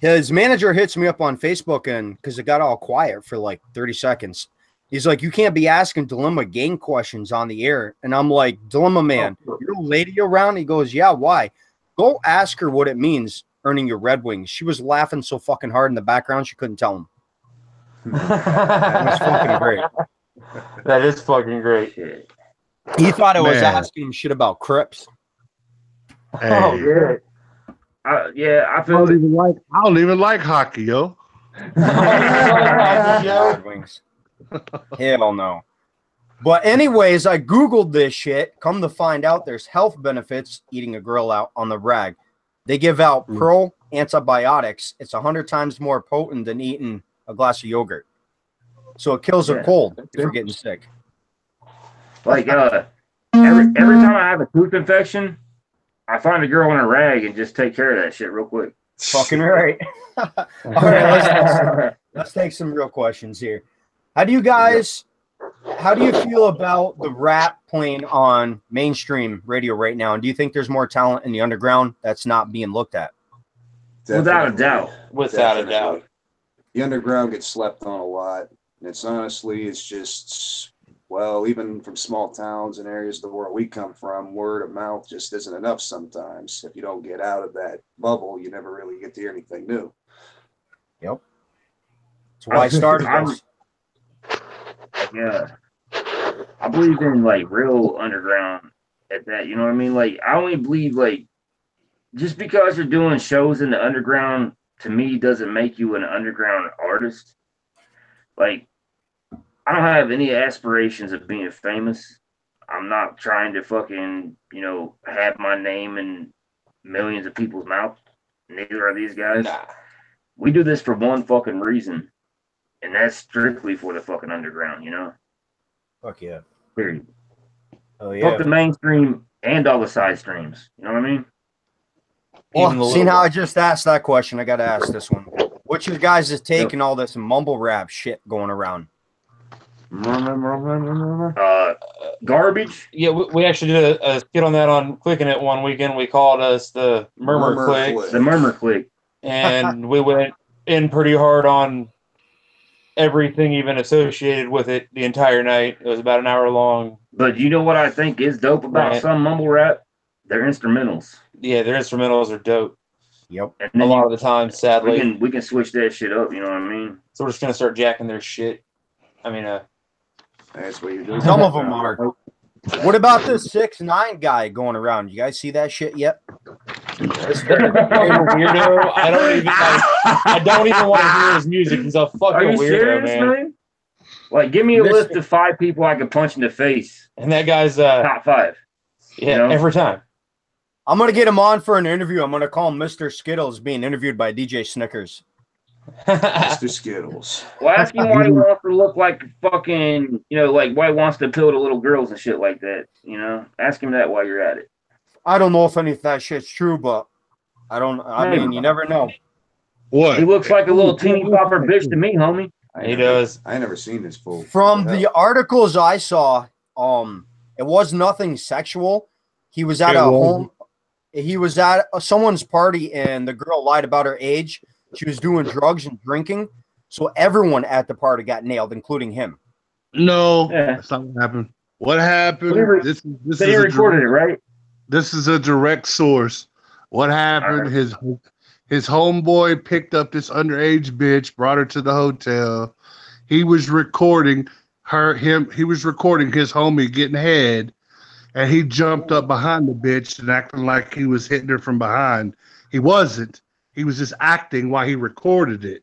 S11: His manager hits me up on Facebook, and because it got all quiet for like 30 seconds, he's like, "You can't be asking Dilemma gang questions on the air." And I'm like, "Dilemma man, your lady around?" He goes, "Yeah, why?" Go ask her what it means earning your Red Wings. She was laughing so fucking hard in the background she couldn't tell him. That was fucking great.
S6: That is fucking great.
S11: He thought I was
S12: Man.
S11: asking him shit about Crips.
S12: Hey,
S6: Oh, yeah.
S4: Yeah, I
S12: I
S4: feel
S12: don't even like hockey, yo.
S11: Red Wings. Hell no. But anyways, I Googled this shit. Come to find out there's health benefits eating a girl out on the rag. They give out pro antibiotics. It's 100 times more potent than eating a glass of yogurt. So it kills a cold if you're getting sick.
S4: like every time I have a tooth infection, I find a girl in a rag and just take care of that shit real quick.
S11: Fucking right. All right, let's take some real questions here. How do you feel about the rap playing on mainstream radio right now? And do you think there's more talent in the underground that's not being looked at?
S4: Without a doubt.
S6: Without a doubt.
S5: The underground gets slept on a lot. And it's honestly, it's just well, even from small towns and areas of the world we come from, word of mouth just isn't enough sometimes. If you don't get out of that bubble, you never really get to hear anything new.
S11: Yep. That's why I started this.
S4: Yeah. I believe in like real underground at that. You know what I mean? Like I only believe like just because you're doing shows in the underground to me doesn't make you an underground artist. Like I don't have any aspirations of being famous. I'm not trying to fucking, have my name in millions of people's mouths. Neither are these guys.
S6: Nah.
S4: We do this for one fucking reason. And that's strictly for the fucking underground,
S11: Fuck yeah.
S4: Period.
S11: Oh yeah.
S4: Fuck the mainstream and all the side streams. You know what I mean?
S11: Well, seeing how I just asked that question, I got to ask this one. What's your guys' take on all this mumble rap shit going around?
S4: Garbage.
S6: Yeah, we actually did a skit on that on Clicking It one weekend. We called us the Murmur Clique.
S4: The Murmur Clique.
S6: And we went in pretty hard on everything even associated with it the entire night. It was about an hour long.
S4: But you know what I think is dope about some mumble rap? Their instrumentals.
S6: Yeah, their instrumentals are dope.
S11: Yep.
S4: And
S6: a lot of the time, sadly.
S4: We can switch that shit up, you know what I mean?
S6: So we're just gonna start jacking their shit. I mean,
S5: that's what you do.
S11: Some of them are. What about this 6ix9ine guy going around? You guys see that shit yet?
S6: This weirdo. I don't even want to hear his music. He's a fucking
S4: Are you
S6: weirdo,
S4: serious,
S6: man.
S4: Like, give me a list of 5 people I could punch in the face.
S6: And that guy's
S4: top 5.
S6: Yeah, every time.
S11: I'm gonna get him on for an interview. I'm gonna call him Mr. Skittles, being interviewed by DJ Snickers.
S5: Mr. Skittles.
S4: Well, ask him why he wants to look like fucking, like why he wants to appeal to little girls and shit like that. Ask him that while you're at it.
S11: I don't know if any of that shit's true, but I mean, you never know.
S12: What?
S4: He looks like a little teeny bopper bitch to me, homie.
S6: He does.
S5: I never seen this fool.
S11: From the articles I saw, it was nothing sexual. He was at he was at someone's party, and the girl lied about her age. She was doing drugs and drinking, so everyone at the party got nailed, including him.
S12: No, that's not what happened. What happened? This
S4: They recorded it, right?
S12: This is a direct source. What happened? Right. His homeboy picked up this underage bitch, brought her to the hotel. He was recording he was recording his homie getting head, and he jumped up behind the bitch and acting like he was hitting her from behind. He wasn't. He was just acting while he recorded it,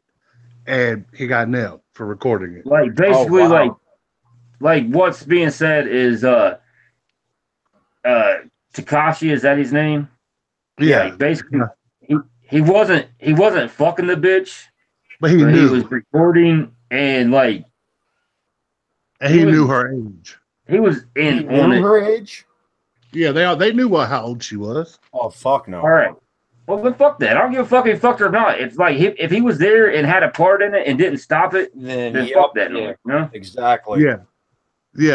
S12: and he got nailed for recording it.
S4: Like basically, like what's being said is Tekashi, is that his name?
S12: Yeah.
S4: Basically, he wasn't fucking the bitch,
S12: but he knew.
S4: He was recording and
S12: he knew her age.
S4: He was on
S11: her age.
S12: Yeah, they knew how old she was.
S11: Oh fuck no!
S4: All right. Well, then fuck that. I don't give a fuck if he fucked her or not. It's like if he was there and had a part in it and didn't stop it, then fuck that. Yeah. No?
S11: Exactly.
S12: Yeah.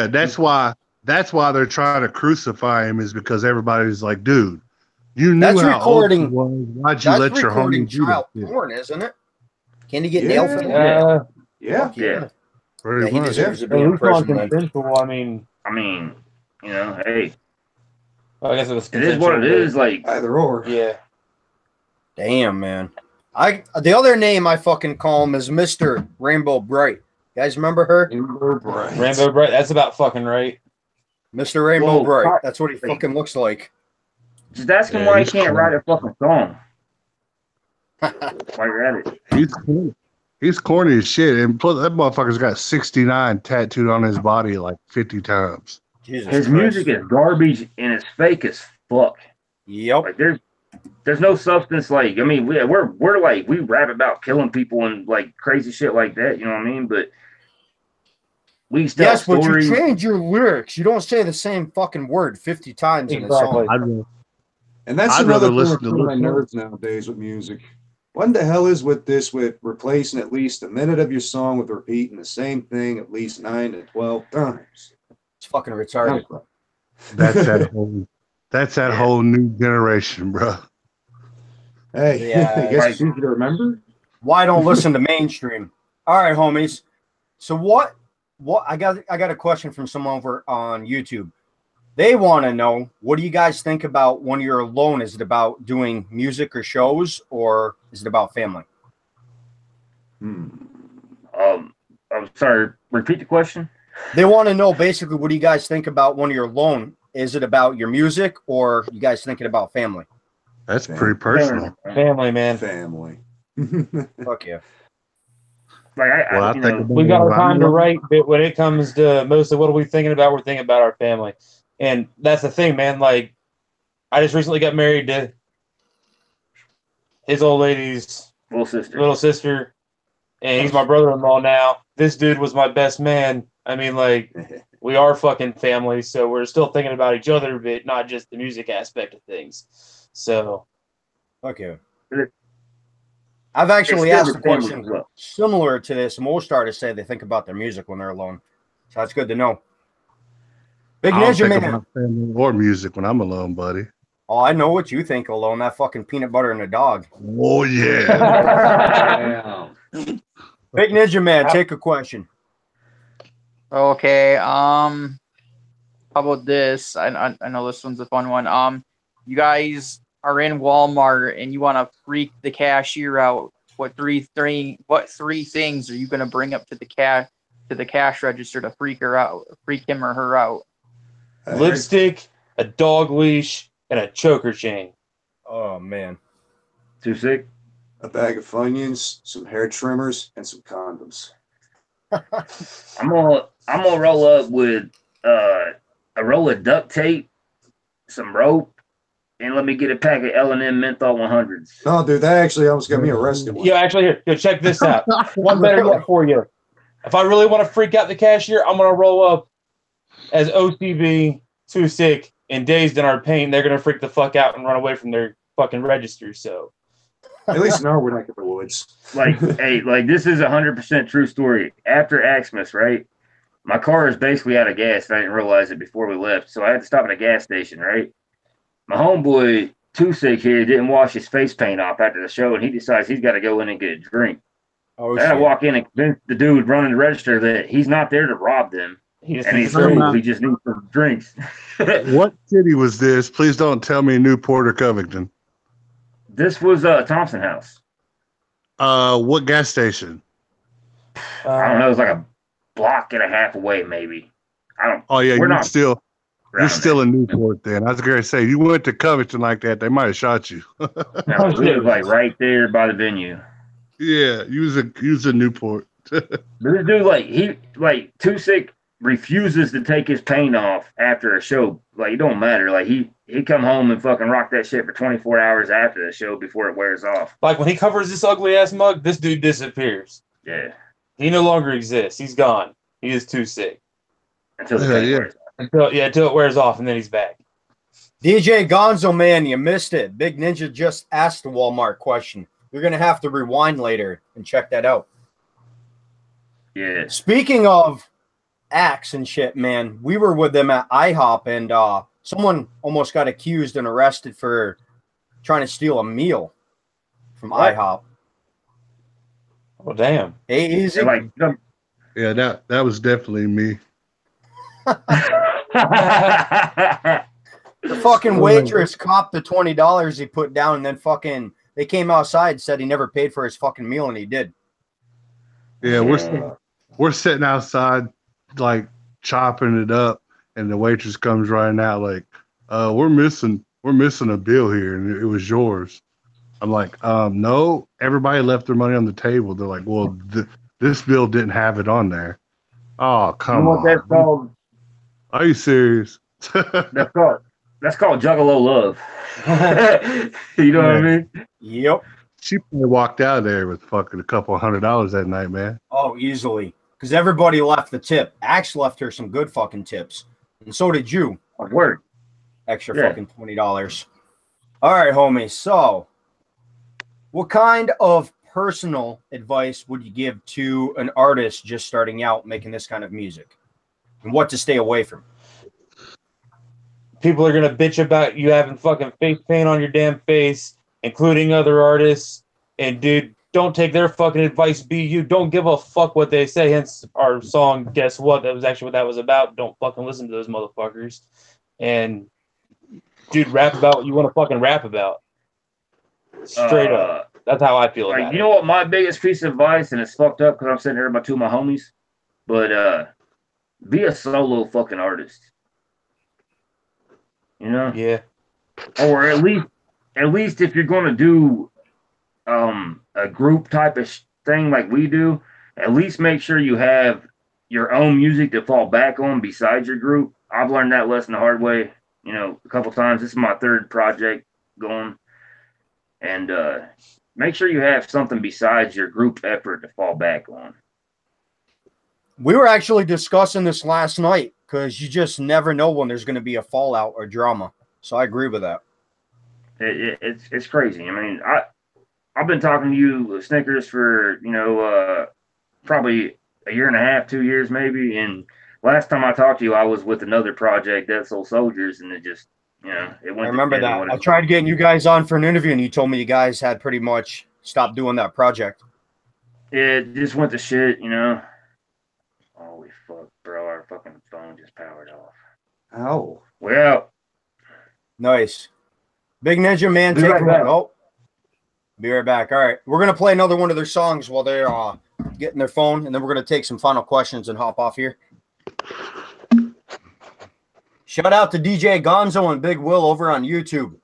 S12: That's why they're trying to crucify him, is because everybody's like, dude, you knew
S11: that's
S12: how
S11: recording.
S12: Old she was. Why'd you let your homie do
S11: child
S12: that?
S11: porn, isn't it? Can he get nailed for that?
S4: Yeah.
S11: He deserves to be in prison.
S6: I mean,
S4: hey.
S6: I guess it
S4: is what it is. Like
S5: either or.
S6: Yeah.
S11: Damn, man. The other name I fucking call him is Mr. Rainbow Bright. You guys remember her?
S6: Rainbow Bright. That's about fucking right.
S11: Mr. Rainbow Bright. That's what he fucking looks like.
S4: Just ask him why he can't write a fucking song. While you're at it.
S12: He's corny as shit. And plus, that motherfucker's got 69 tattooed on his body like 50 times.
S4: His music is garbage and it's fake as fuck.
S11: Yep.
S4: Like there's no substance. Like, I mean, we're like, we rap about killing people and like crazy shit like that. You know what I mean? But we tell stories.
S11: But you change your lyrics. You don't say the same fucking word 50 times in a song.
S5: And that's another thing with my nerves nowadays with music. What the hell is with replacing at least a minute of your song with repeating the same thing at least 9 to 12 times?
S11: It's fucking retarded.
S12: That's that whole new generation, bro.
S5: Hey, I guess it's easy to remember.
S11: Why don't listen to mainstream? All right, homies. So what what I got a question from someone over on YouTube. They want to know, what do you guys think about when you're alone? Is it about doing music or shows, or is it about family?
S4: I'm sorry. Repeat the question.
S11: They want to know basically, what do you guys think about when you're alone? Is it about your music, or you guys thinking about family?
S12: That's pretty personal.
S6: Family, man.
S5: Family.
S11: Fuck yeah.
S4: Like
S12: Well, I think
S6: we got our time to write, but when it comes to mostly what are we thinking about, we're thinking about our family. And that's the thing, man. Like, I just recently got married to his old lady's little sister, and he's my brother-in-law now. This dude was my best man. I mean, like, we are fucking family, so we're still thinking about each other, but not just the music aspect of things. So,
S11: okay. I've actually asked a question similar to this. Most artists say they think about their music when they're alone, so that's good to know. Big
S12: I don't
S11: Ninja
S12: think
S11: Man.
S12: about family or music when I'm alone, buddy.
S11: Oh, I know what you think alone. That fucking peanut butter and a dog.
S12: Oh yeah.
S11: Big Ninja Man, take a question.
S3: Okay. How about this? I know this one's a fun one. You guys are in Walmart and you want to freak the cashier out. What three things are you gonna bring up to the cash register to freak him or her out?
S6: Lipstick, a dog leash, and a choker chain.
S11: Oh man.
S4: Too sick?
S5: A bag of Funyuns, some hair trimmers, and some condoms.
S4: I'm gonna roll up with a roll of duct tape, some rope, and let me get a pack of L&M menthol 100s.
S5: Oh, dude, that actually almost got me arrested.
S6: Yeah, actually, here, check this out. One better yet for you. If I really want to freak out the cashier, I'm gonna roll up as OCB, Too Sick, and Dazed in our pain. They're gonna freak the fuck out and run away from their fucking register. So,
S5: at least now we're not in the woods.
S4: Like, hey, like this is 100% true story. After Xmas, right? My car is basically out of gas. I didn't realize it before we left, so I had to stop at a gas station, right? My homeboy, Too Sick here, didn't wash his face paint off after the show, and he decides he's got to go in and get a drink.
S11: Oh,
S4: I walk in and convince the dude running the register that he's not there to rob them. He just needs some drinks.
S12: What city was this? Please don't tell me Newport or Covington.
S4: This was Thompson House.
S12: What gas station?
S4: I don't know. It was like a block and a half away, maybe. I don't.
S12: Oh yeah,
S4: you're
S12: still in Newport then. I was going to say, you went to Covington like that, they might have shot you.
S4: No, it was like right there by the venue.
S12: Yeah, you was in Newport.
S4: But this dude, Too Sick refuses to take his paint off after a show. Like, it don't matter. Like, he come home and fucking rock that shit for 24 hours after the show before it wears off.
S6: like when he covers this ugly ass mug, this dude disappears.
S4: Yeah.
S6: He no longer exists. He's gone. He is Too Sick.
S4: Until the paint wears off.
S6: Until it wears off, and then he's back.
S11: DJ Gonzo, man, you missed it. Big Ninja just asked the Walmart question. You're going to have to rewind later and check that out.
S4: Yeah.
S11: Speaking of acts and shit, man, we were with them at IHOP, and someone almost got accused and arrested for trying to steal a meal from IHOP.
S6: Oh, damn.
S11: Hey, easy.
S12: Yeah, that was definitely me.
S11: The fucking waitress copped the $20 he put down, and then fucking they came outside and said he never paid for his fucking meal, and he did.
S12: Yeah, we're sitting outside, like chopping it up, and the waitress comes running out like, we're missing a bill here, and it was yours. I'm like, no, everybody left their money on the table. They're like, well, this bill didn't have it on there. Oh, come on.
S4: That's called?
S12: Are you serious?
S4: That's called Juggalo love. You know what I mean?
S11: Yep.
S12: She probably walked out of there with fucking a couple $100 that night, man.
S11: Oh, easily. Because everybody left the tip. Axe left her some good fucking tips. And so did you.
S4: Word.
S11: Extra fucking $20. All right, homie. So, what kind of personal advice would you give to an artist just starting out making this kind of music? And what to stay away from?
S6: People are going to bitch about you having fucking face paint on your damn face, including other artists. And, dude, Don't take their fucking advice. Be you. Don't give a fuck what they say. Hence our song. Guess what? That was actually what that was about. Don't fucking listen to those motherfuckers. And dude, rap about what you want to fucking rap about. Straight up. That's how I feel about it.
S4: You know what my biggest piece of advice, and it's fucked up because I'm sitting here with my two of my homies, but be a solo fucking artist. You know?
S6: Yeah.
S4: Or at least if you're gonna do a group type of thing like we do, at least make sure you have your own music to fall back on besides your group. I've learned that lesson the hard way, you know, a couple times. This is my third project going. And make sure you have something besides your group effort to fall back on.
S11: We were actually discussing this last night because you just never know when there's going to be a fallout or drama. So I agree with that.
S4: It's crazy. I mean, I've been talking to you, Snickers, for, you know, probably a year and a half, 2 years maybe. And last time I talked to you, I was with another project, Dead Soul Soldiers, and it just, you know, it went.
S11: I remember that. I tried getting you guys on for an interview, and you told me you guys had pretty much stopped doing that project.
S4: It just went to shit, you know. Holy fuck, bro. Our fucking phone just powered off.
S5: Ow.
S4: Well.
S11: Nice. Big Ninja Man, take
S4: right back.
S11: Oh. Be right back. All right. We're going to play another one of their songs while they're getting their phone, and then we're going to take some final questions and hop off here. Shout out to DJ Gonzo and Big Will over on YouTube.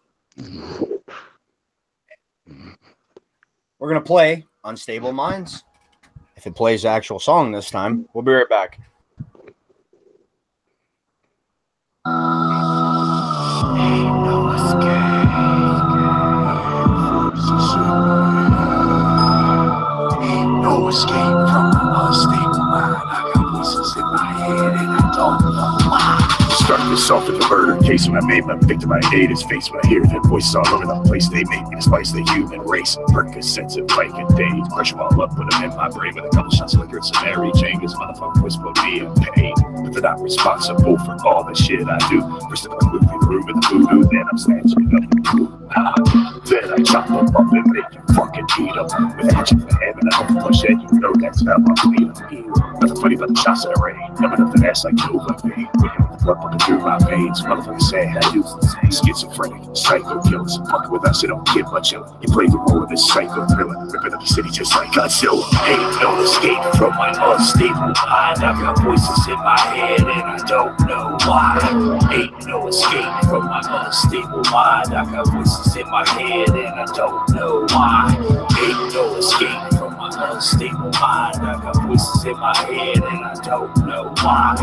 S11: We're going to play Unstable Minds. If it plays the actual song this time, we'll be right back.
S10: No escape from the unstable mind. I got voices in my head and I don't know why. Start this off with a murder case when I made my victim I hate his face. When I hear their voices all over the place, they make me despise the human race. Percocets and Vicodin days, pressure all up, put them in my brain with a couple shots of liquor and some Mary Jane. This motherfucker whisper me in pain, but they're not responsible for all the shit I do. First I'm moving through the room with the voodoo, then I'm snatching up the pool. Then I chop them up and make you fucking eat them. With a hatchet in the hand and I hope to push it, you know that's how I bleed them. Nothing funny about the shots that I rain, never nothing ass like Novocaine. Blood pumping through my veins, motherfucker saying I do schizophrenic, psycho killers. Fucking with us, it don't get much ill. You play the role of this psycho thriller, ripping up the city just like Godzilla. Ain't no escape from my unstable mind. I got voices in my head and I don't know why. Ain't no escape from my unstable mind. I got voices in my head and I don't know why. Ain't no escape from my unstable mind. I got voices in my head and I don't know why.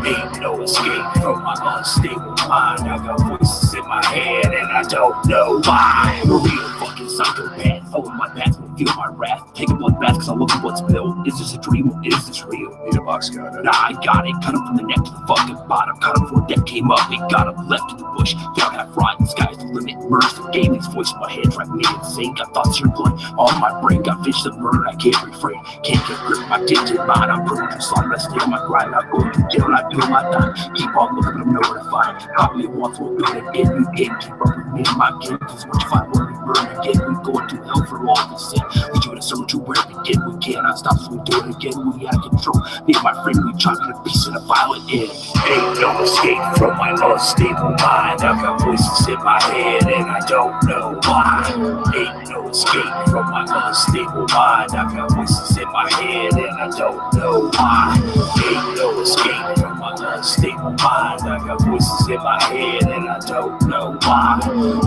S10: Ain't no escape from my unstable mind. I got voices in my head and I don't know why. I'm a real fucking psychopath. Follow my path, feel my wrath. Take a bloodbath cause I look at what's built. Is this a dream or is this real? Need a box gun. Nah, I got it. Cut him from the neck to the fucking bottom. Cut him before death came up. It got him left in the bush. Found half rotten. Sky's the limit. Murders the game. His voice in my head drive me insane. Got thoughts in your blood. All my brain got fish that murder. I can't refrain. Can't get grip of my digit mind. I'm putting through slaughter. I stay on my grind. I'm going to jail. I feel my time. Keep on looking, but I'm nowhere to find. Copy it once, we'll build it again. You can't keep up with me and my game. Cause once you find where we burn again, we going to hell for all the sin. We do it a search to where we begin. We cannot stop, so we do it again. We out of control. Me and my friend, we chop it a piece in a violent end. Ain't no escape from my unstable mind. I got voices in my head and I don't know why. Ain't no escape from my unstable mind. I got voices in my head and I don't know why. Ain't no escape from my unstable mind. I got voices in my head and I don't know why.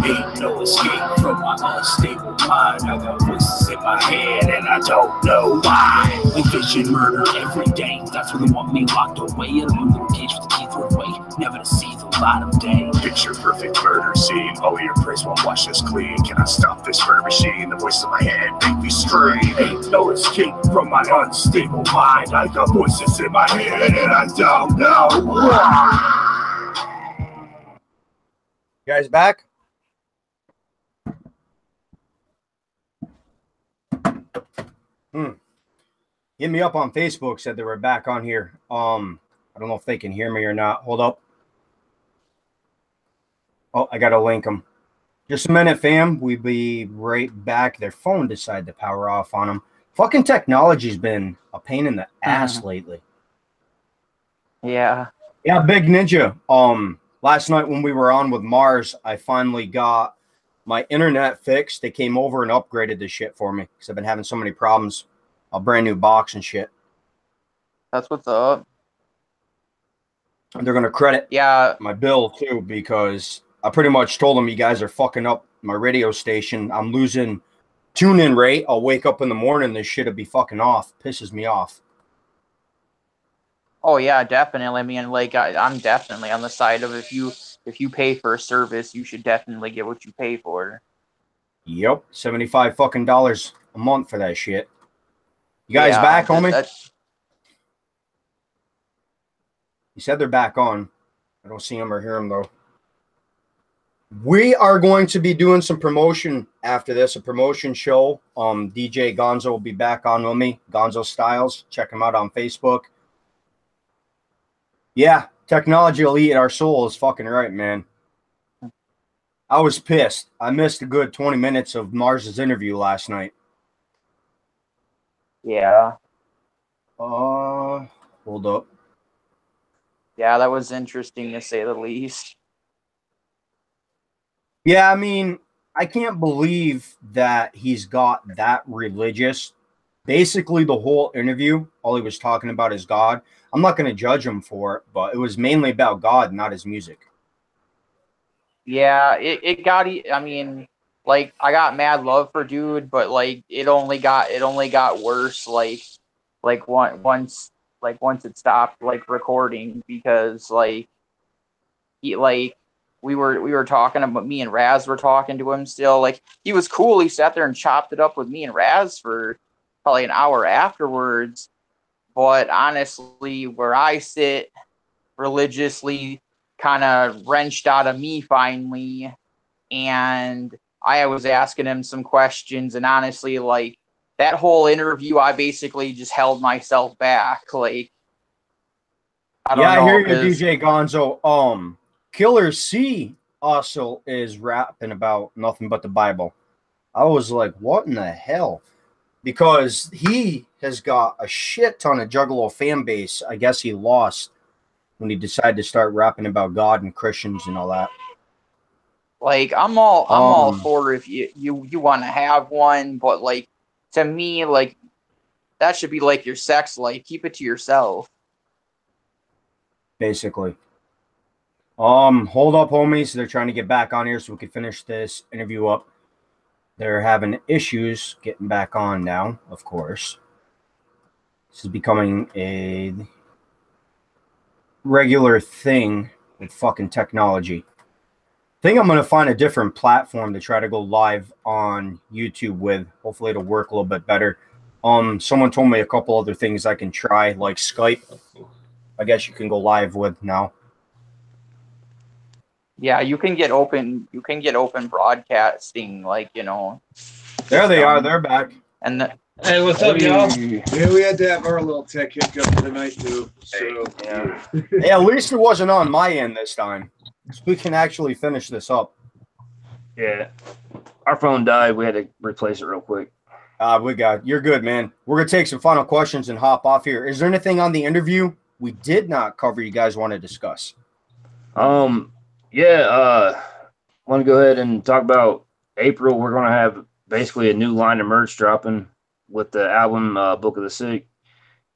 S10: Ain't no escape from my unstable mind. I got voices in my head and I don't know why. We vision murder every day. That's where they want me locked away in a little cage with the key thrown away, never to see the light of day. Picture perfect murder scene. All your praise won't wash us clean. Can I stop this murder machine? The voice in my head make me scream. Ain't no escape from my unstable mind. I got voices in my head and I don't know why.
S11: You guys back? Hit me up on Facebook, said they were back on here. I don't know if they can hear me or not. Hold up. Oh, I gotta link them. Just a minute, fam. We'll be right back. Their phone decided to power off on them. Fucking technology's been a pain in the ass lately.
S3: Yeah.
S11: Yeah, Big Ninja. Last night when we were on with Mars, I finally got my internet fixed. They came over and upgraded this shit for me because I've been having so many problems. A brand new box and shit.
S3: That's what's up.
S11: And they're gonna credit my bill too because I pretty much told them you guys are fucking up my radio station. I'm losing tune-in rate. I'll wake up in the morning, this shit'll be fucking off. Pisses me off.
S3: Oh yeah, definitely. I mean, like I'm definitely on the side of if you pay for a service, you should definitely get what you pay for.
S11: Yep, $75 fucking a month for that shit. You guys back, homie? You said they're back on. I don't see them or hear them though. We are going to be doing some promotion after this, a promotion show. DJ Gonzo will be back on with me, Gonzo Styles. Check him out on Facebook. Yeah, technology will eat our soul is fucking right, man. I was pissed. I missed a good 20 minutes of Mars's interview last night.
S3: Yeah.
S11: Hold up.
S3: Yeah, that was interesting to say the least.
S11: Yeah, I mean, I can't believe that he's got that religious. Basically, the whole interview, all he was talking about is God. I'm not going to judge him for it, but it was mainly about God, not his music.
S3: Yeah, it got. I mean, like I got mad love for dude, but like it only got worse. Like once it stopped like recording because like we were talking about me and Raz were talking to him still. Like he was cool. He sat there and chopped it up with me and Raz for probably an hour afterwards. But honestly, where I sit religiously kind of wrenched out of me finally. And I was asking him some questions. And honestly, like that whole interview, I basically just held myself back. Like, I don't know.
S11: I hear you, DJ Gonzo. Killer C also is rapping about nothing but the Bible. I was like, what in the hell? Because he has got a shit ton of Juggalo fan base. I guess he lost when he decided to start rapping about God and Christians and all that.
S3: Like I'm all for if you want to have one, but like to me, like that should be like your sex life. Keep it to yourself.
S11: Basically. Hold up, homies. They're trying to get back on here so we can finish this interview up. They're having issues getting back on now, of course. This is becoming a regular thing with fucking technology. I think I'm going to find a different platform to try to go live on YouTube with. Hopefully it'll work a little bit better. Someone told me a couple other things I can try, like Skype. I guess you can go live with now.
S3: Yeah, you can get open broadcasting, like, you know.
S11: There they are, they're back.
S3: And
S6: hey, what's up, y'all?
S5: Yeah, we had to have our little tech hiccup tonight too. So
S11: Hey, at least it wasn't on my end this time. So we can actually finish this up.
S4: Yeah. Our phone died. We had to replace it real quick.
S11: You're good, man. We're gonna take some final questions and hop off here. Is there anything on the interview we did not cover you guys want to discuss?
S4: Want to go ahead and talk about April. We're going to have basically a new line of merch dropping with the album Book of the Sick.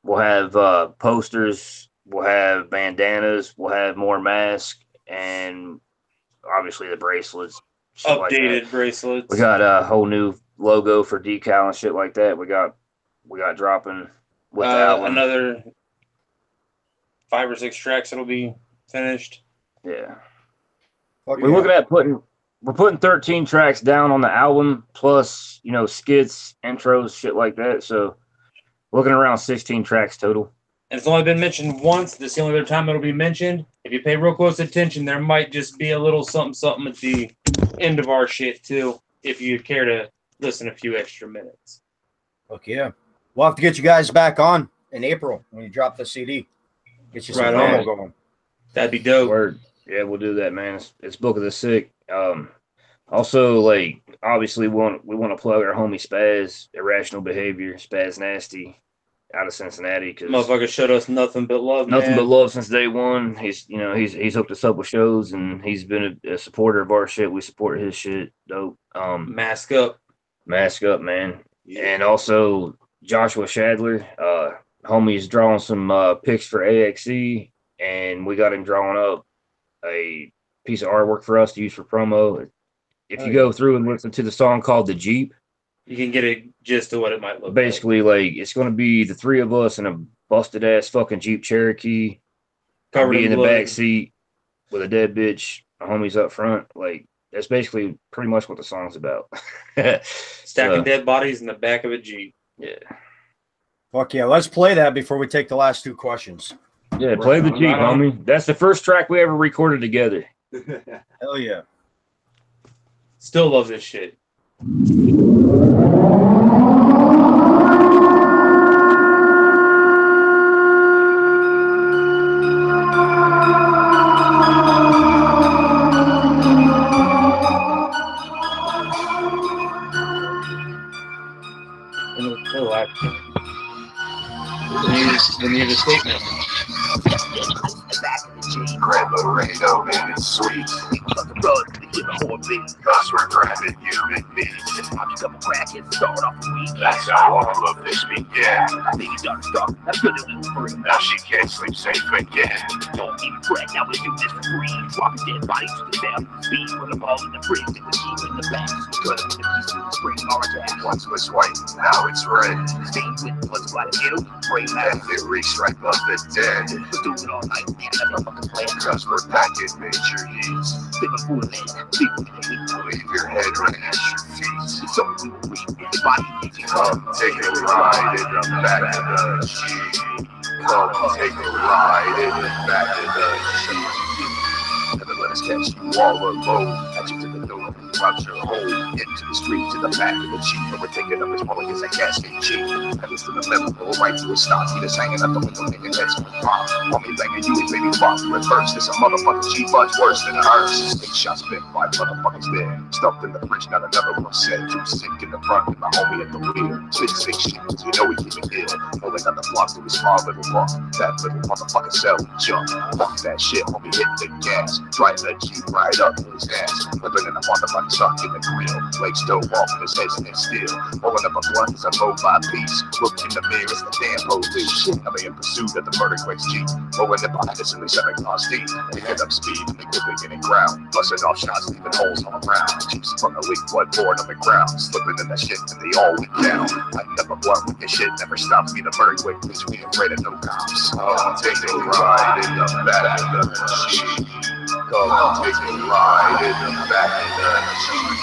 S4: We'll have posters, we'll have bandanas, we'll have more masks, and obviously the bracelets.
S6: Updated bracelets.
S4: We got a whole new logo for decal and shit like that. We got dropping with the album.
S6: Another 5 or 6 tracks that'll be finished.
S4: Yeah. We're putting 13 tracks down on the album, plus, you know, skits, intros, shit like that. So looking around 16 tracks total.
S6: And it's only been mentioned once. This is the only other time it'll be mentioned. If you pay real close attention, there might just be a little something at the end of our shit too, if you care to listen a few extra minutes.
S11: Fuck yeah. We'll have to get you guys back on in April when you drop the CD. Get you some promo going.
S6: That'd be dope.
S4: Word. Yeah, we'll do that, man. It's Book of the Sick. Also, like, obviously, we want to plug our homie Spaz, Irrational Behavior, Spaz Nasty, out of Cincinnati. Cause
S6: motherfucker showed us nothing but love.
S4: nothing
S6: man.
S4: but love since day one. He's hooked us up with shows, and he's been a supporter of our shit. We support his shit. Dope.
S6: Mask up,
S4: man. And also Joshua Shadler, homie's drawing some pics for AXE, and we got him drawing up a piece of artwork for us to use for promo. If you go through and listen to the song called The Jeep,
S6: you can get a gist of what it might look
S4: basically like it's going to be the three of us in a busted ass fucking Jeep Cherokee,
S6: covered
S4: in the
S6: blood.
S4: back seat with a dead bitch, our homies up front. Like, that's basically pretty much what the song's about.
S6: Stacking dead bodies in the back of a Jeep.
S4: Yeah.
S11: Fuck yeah, let's play that before we take the last two questions.
S4: Yeah, play The Jeep, homie. That's the first track we ever recorded together.
S11: Hell yeah.
S6: Still love this shit.
S10: We need a statement. Grab a Reno and it's sweet. Cause we're grabbing human meat. I'm just a crack and start off the week. That's how all of this began. Now she can't sleep safe again. Don't even brag, now we do this for free. Dropping dead bodies to the down speed. Put them all in the fridge, and the Jeep in the back. Cut them in the piece of the spring or attack. Once was white, now it's red. Stained with blood, splattered middle. Brain and it restrike of the dead. We're doing it all night, man. That's our fucking plan. Cause we're packing major heat. Think of food, man. Leave your head right at your feet. It's only we the body. Come take a ride in the back of the Jeep. Come take a ride in the back of the Jeep. Never let us catch you all alone. Catch you to the door, out your hole, into the street, to the back of the Jeep. And we're taking up as public as a casket Jeep. Pedals to the metal, go right to a stop. See this hanging up the window, making heads going pop. Mommy banging you, baby, fuck, reverse. This a motherfucking Jeep, much worse than a hearse. 8 shots spent, 5 motherfuckers dead. Stuffed in the fridge, not another one said. Too sick in the front, and my homie at the wheel. 6 shit, you know we keep it ill. Pulling on the block to a small little walk. That little motherfucker sell jump. Fuck that shit, homie, hit the gas. Drive that Jeep right up his ass. Living in the motherfucker stuck in the grill. Legs still walking, his head stand still. Rolling up a blunt as I low by piece. Look in the mirror, it's the damn police. I'm in pursuit of the murder quakes Jeep. Rolling up behind us in the 7 car steam. Picking up speed and they quickly getting ground. Busting off shots, leaving holes all around. Jeeps from the leak, blood pouring on the ground. Slipping in that shit and they all went down. I never blunt with this shit, never stops me. The murder quake bitch, we ain't afraid of no cops. Oh, take a ride in the back of the Jeep. Come take a ride in the back of the Jeep.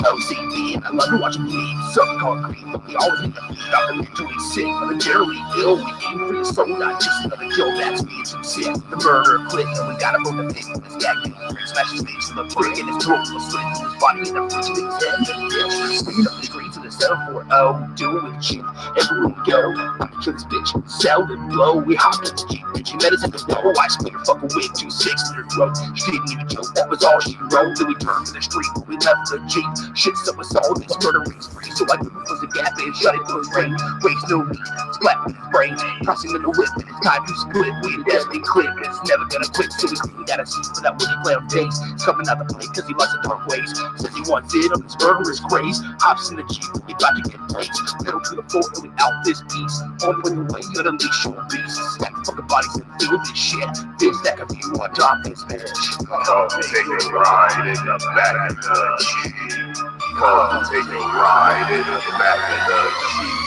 S10: OCD, and I love to watch them bleed. Something concrete, but we always need to feed out the mentally sick, momentarily ill. We aim for the soul, not just another kill. That's me, too sick. The murder click, and we got him on the pig with his gag. Smash his face to the brick, and his throat will slit through his body in the fridge of his head. And bitch, speed up the green to the 740. Do it, Jeep. Everywhere we go, I can kill this bitch. Sell and blow. We hop in the Jeep. She met us at the door. I split her fucking wig, 2 6 in her throat. She didn't even joke, that was all she wrote. Then we turned to the street, we left the Jeep. Shit, so it's all this murder rings free. So I put the gap and shut it to his brain. Waste no need, splat with his brain. Crossing in the whip, and it's time to split. We desperately click, and it's never gonna quit. So we gotta see for that Willie Clown face. It's coming out the plate, cause he likes the dark ways. Says he wants it on his murderous craze. Hops in the Jeep, we about to get placed. Pedal to the floor, and we out this piece. On when you're way, you're unleash your beast. Stack the fucking bodies and feel this shit. This stack of you on top of this bitch. Come take a ride in the back of the Jeep. Come take a ride in the back of the Jeep.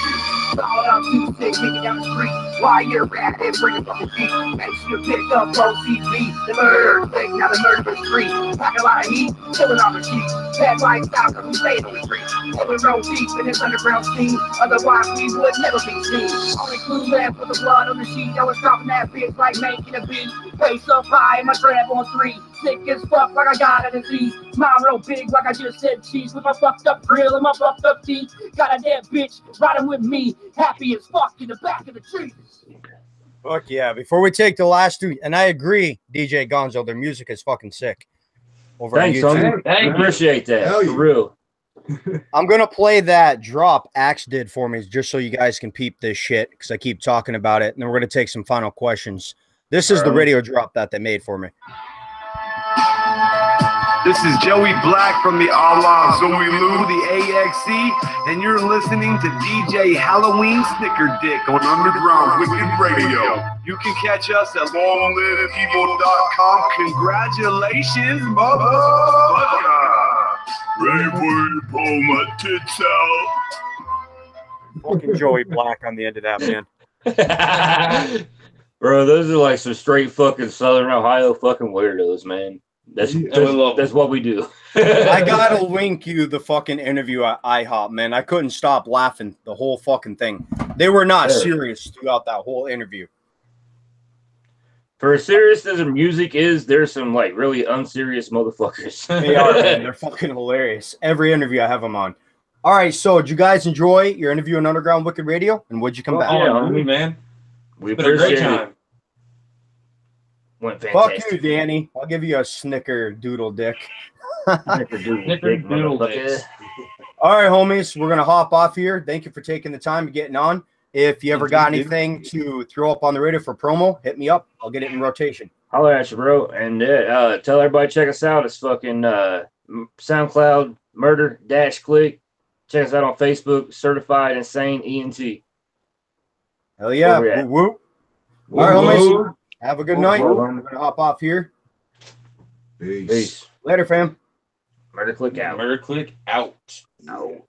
S10: All out 2 6, making down the street. Why you're at it, bring it up the Jeep. Make sure you pick up OCB. The murder thing, now the murder street. Pack a lot of heat, killing all the sheep. Bad lifestyle, cause we stay on the street. Pulling road deep in this underground scene. Otherwise we would never be seen. Only clue left with the blood on the sheet. I was dropping that bitch like making a beat. Face up high, my trap on 3. Sick as fuck like I got a disease. Smile real big like I just said cheese. With my fucked up grill and my fucked up teeth. Got a dead bitch riding with me. Happy as fuck in the back of the tree.
S11: Fuck yeah. Before we take the last two, and I agree, DJ Gonzo, their music is fucking sick. over on
S4: Thanks,
S11: YouTube.
S4: homie. I appreciate that.
S5: Hell
S4: For
S5: yeah.
S4: real.
S11: I'm gonna play that drop Axe did for me just so you guys can peep this shit because I keep talking about it, and then we're gonna take some final questions. This is the radio drop that they made for me.
S14: This is Joey Black from the Allah Zoe Lou, the AXE, and you're listening to DJ Halloween Snicker Dick on Underground Wicked Radio. You can catch us at longliveevil.com. Congratulations, motherfucker!
S1: Right where you pull my tits out.
S11: Fucking Joey Black on the end of that, man.
S4: Bro, those are like some straight fucking Southern Ohio fucking weirdos, man. That's what we do.
S11: I gotta link you the fucking interview at IHOP, man. I couldn't stop laughing the whole fucking thing. They were not serious throughout that whole interview.
S4: For as serious as music is, there's some like really unserious motherfuckers.
S11: They are, man. They're fucking hilarious. Every interview I have them on. All right, so did you guys enjoy your interview on Underground Wicked Radio? And would you come back?
S6: Yeah, homie, man.
S4: We
S6: It's been a great
S4: appreciate
S6: time.
S4: it. Went
S11: Fuck
S4: fantastic.
S11: you, Danny. I'll give you a snicker doodle dick.
S6: Snickerdoodle dicks.
S11: All right, homies, we're gonna hop off here. Thank you for taking the time and getting on. If you ever got anything to throw up on the radio for promo, hit me up. I'll get it in rotation.
S4: Holler at you, bro. And tell everybody check us out. It's fucking SoundCloud Murder-Clique. Check us out on Facebook, Certified Insane ENT.
S11: Hell yeah.
S4: Where we at?
S11: Woo woo. All right, homies. Have a good night. We're gonna hop off here.
S5: Peace.
S4: Peace.
S11: Later, fam.
S4: Murder-Clique out.
S6: Murder-Clique out.
S4: Out.